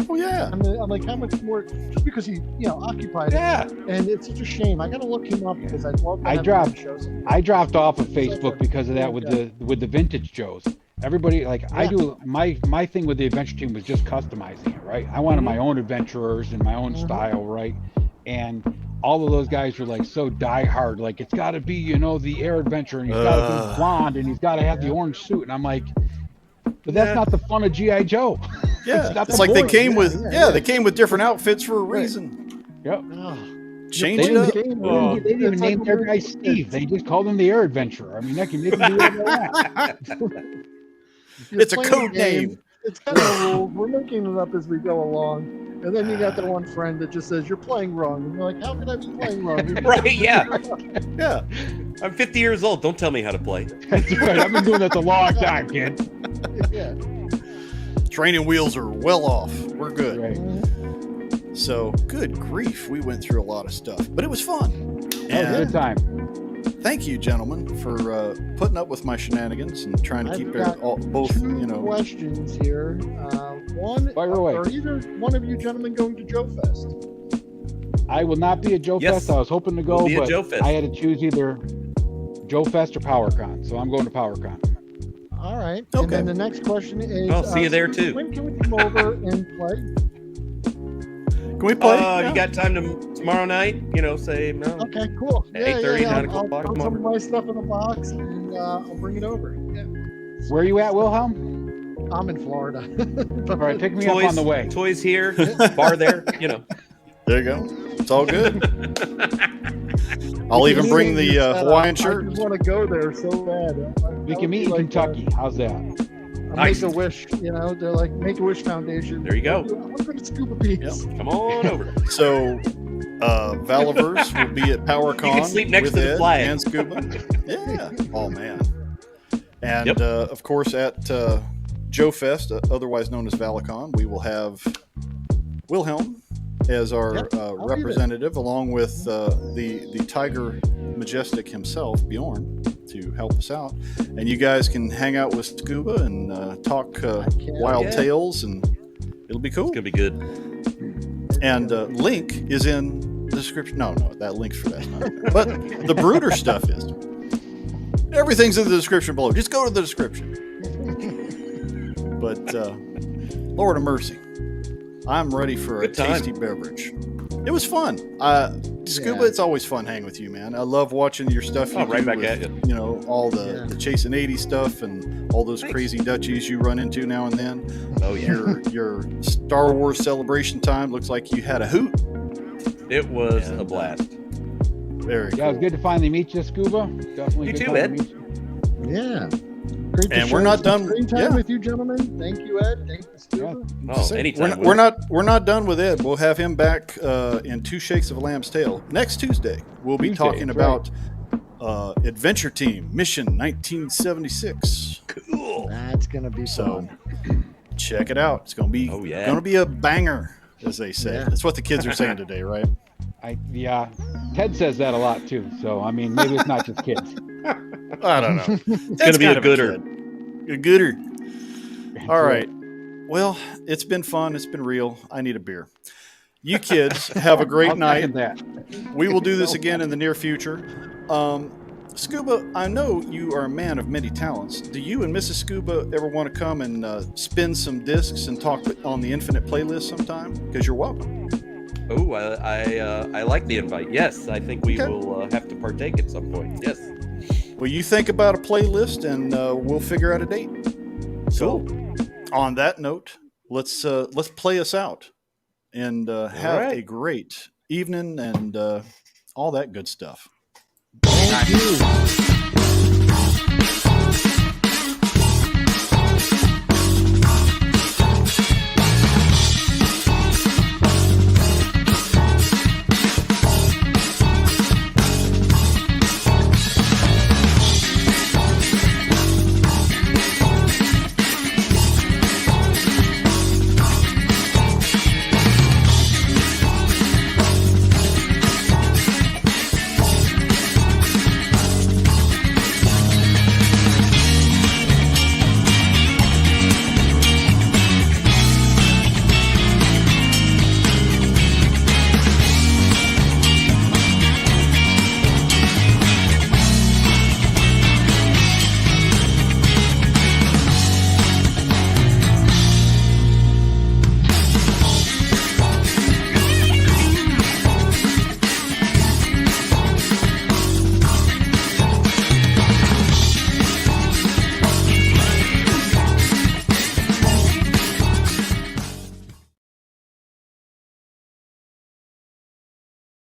Oh yeah. I'm like, how much more? Just because he, occupied Yeah. it, and it's such a shame. I gotta look him up because I'd love to I have dropped- him show some. I dropped off of Facebook because of that with the vintage Joes. Everybody I do my thing with the adventure team was just customizing it, right? I wanted my own adventurers and my own style, right? And all of those guys were like so diehard, like it's got to be the air adventure, and he's got to be blonde, and he's got to have the orange suit, and I'm like, but that's not the fun of G.I. Joe. Yeah. not It's the like they point. came with they came with different outfits for a reason. Yep. Oh, Change They it up. didn't, they didn't even name their guy Steve. They just called him the air adventurer. I mean, they can do whatever they want. You're It's a playing code the game, name. It's kind of rules. We're making it up as we go along. And then you got that one friend that just says, you're playing wrong. And you're like, how can I be playing wrong? Right, yeah. Yeah. I'm 50 years old. Don't tell me how to play. That's right. I've been doing this a long time, kid. Yeah. Training wheels are well off. We're good. Right. So, good grief, we went through a lot of stuff, but it was fun. That was a And good time. thank you, gentlemen, for putting up with my shenanigans and trying to I've keep got both, Two questions here. One, Fire away. are either one of you gentlemen going to Joe Fest? I will not be at Joe Yes. Fest. I was hoping to go, We'll be at but Joe Fest. I had to choose either Joe Fest or PowerCon. So I'm going to PowerCon. All right. And Okay. then the next question is, I'll see you there, too. When can we come over and play? Can we play? You got time tomorrow night? Say no. Okay, cool. 8:30, 9 I'll o'clock, put come some over. of my stuff in the box and I'll bring it over. Yeah. Where are you at, Wilhelm? I'm in Florida. All right, pick me up on the way. Toys here, bar there. There you go. It's all good. I'll even bring the Hawaiian shirt. I just want to go there so bad. We can meet in Kentucky. How's that? Nice. Make a wish, they're like Make a Wish Foundation. There you go. I'm going to Scuba Pete. Yep. Come on over. So, Valaverse will be at PowerCon. You can sleep next with to the Ed flag. and Scuba. Yeah. Oh man. And Yep. of course at Joe Fest, otherwise known as Valicon, we will have Wilhelm as our Yep, I'll be there. representative, along with the Tiger Majestic himself, Bjorn. to help us out. And you guys can hang out with Scuba and talk wild tales, and it'll be cool. It's gonna be good. And link is in the description. No, that link's for that. Not. But the Brooder stuff is. Everything's in the description below. Just go to the description. But Lord of mercy, I'm ready for a tasty beverage. It was fun. Scuba, it's always fun hanging with you, man. I love watching your stuff. You right do back with, at you. You know, all the Chasing 80 stuff and all those crazy Dutchies you run into now and then. Oh, yeah. Your Star Wars celebration time looks like you had a hoot. It was a blast. Very cool. Yeah, it was good to finally meet you, Scuba. Definitely You good too, time Ed. to meet you. Yeah. Great to And share we're not some done- screen time yeah. with you, gentlemen. Thank you, Ed. Thank you, Scuba. Oh, anytime. We're not done with Ed. We'll have him back in 2 Shakes of a Lamb's Tail next Tuesday. We'll be talking that's about Adventure Team Mission 1976. Cool. That's gonna be So fun. check it out. It's gonna be gonna be a banger, as they say. Yeah. That's what the kids are saying today, right? Yeah, Ted says that a lot too. So I mean, maybe it's not just kids. I don't know. It's gonna be a gooder. A gooder. All right. Well, it's been fun. It's been real. I need a beer. You kids have a great I'll night. second that. We will do this again in the near future. Scuba, I know you are a man of many talents. Do you and Mrs. Scuba ever want to come and spin some discs and talk on the Infinite playlist sometime? Because you're welcome. Oh, I like the invite. Yes, I think we will have to partake at some point. Yes. Well, you think about a playlist, and we'll figure out a date. So, on that note, let's play us out and have a great evening and all that good stuff. Thank you.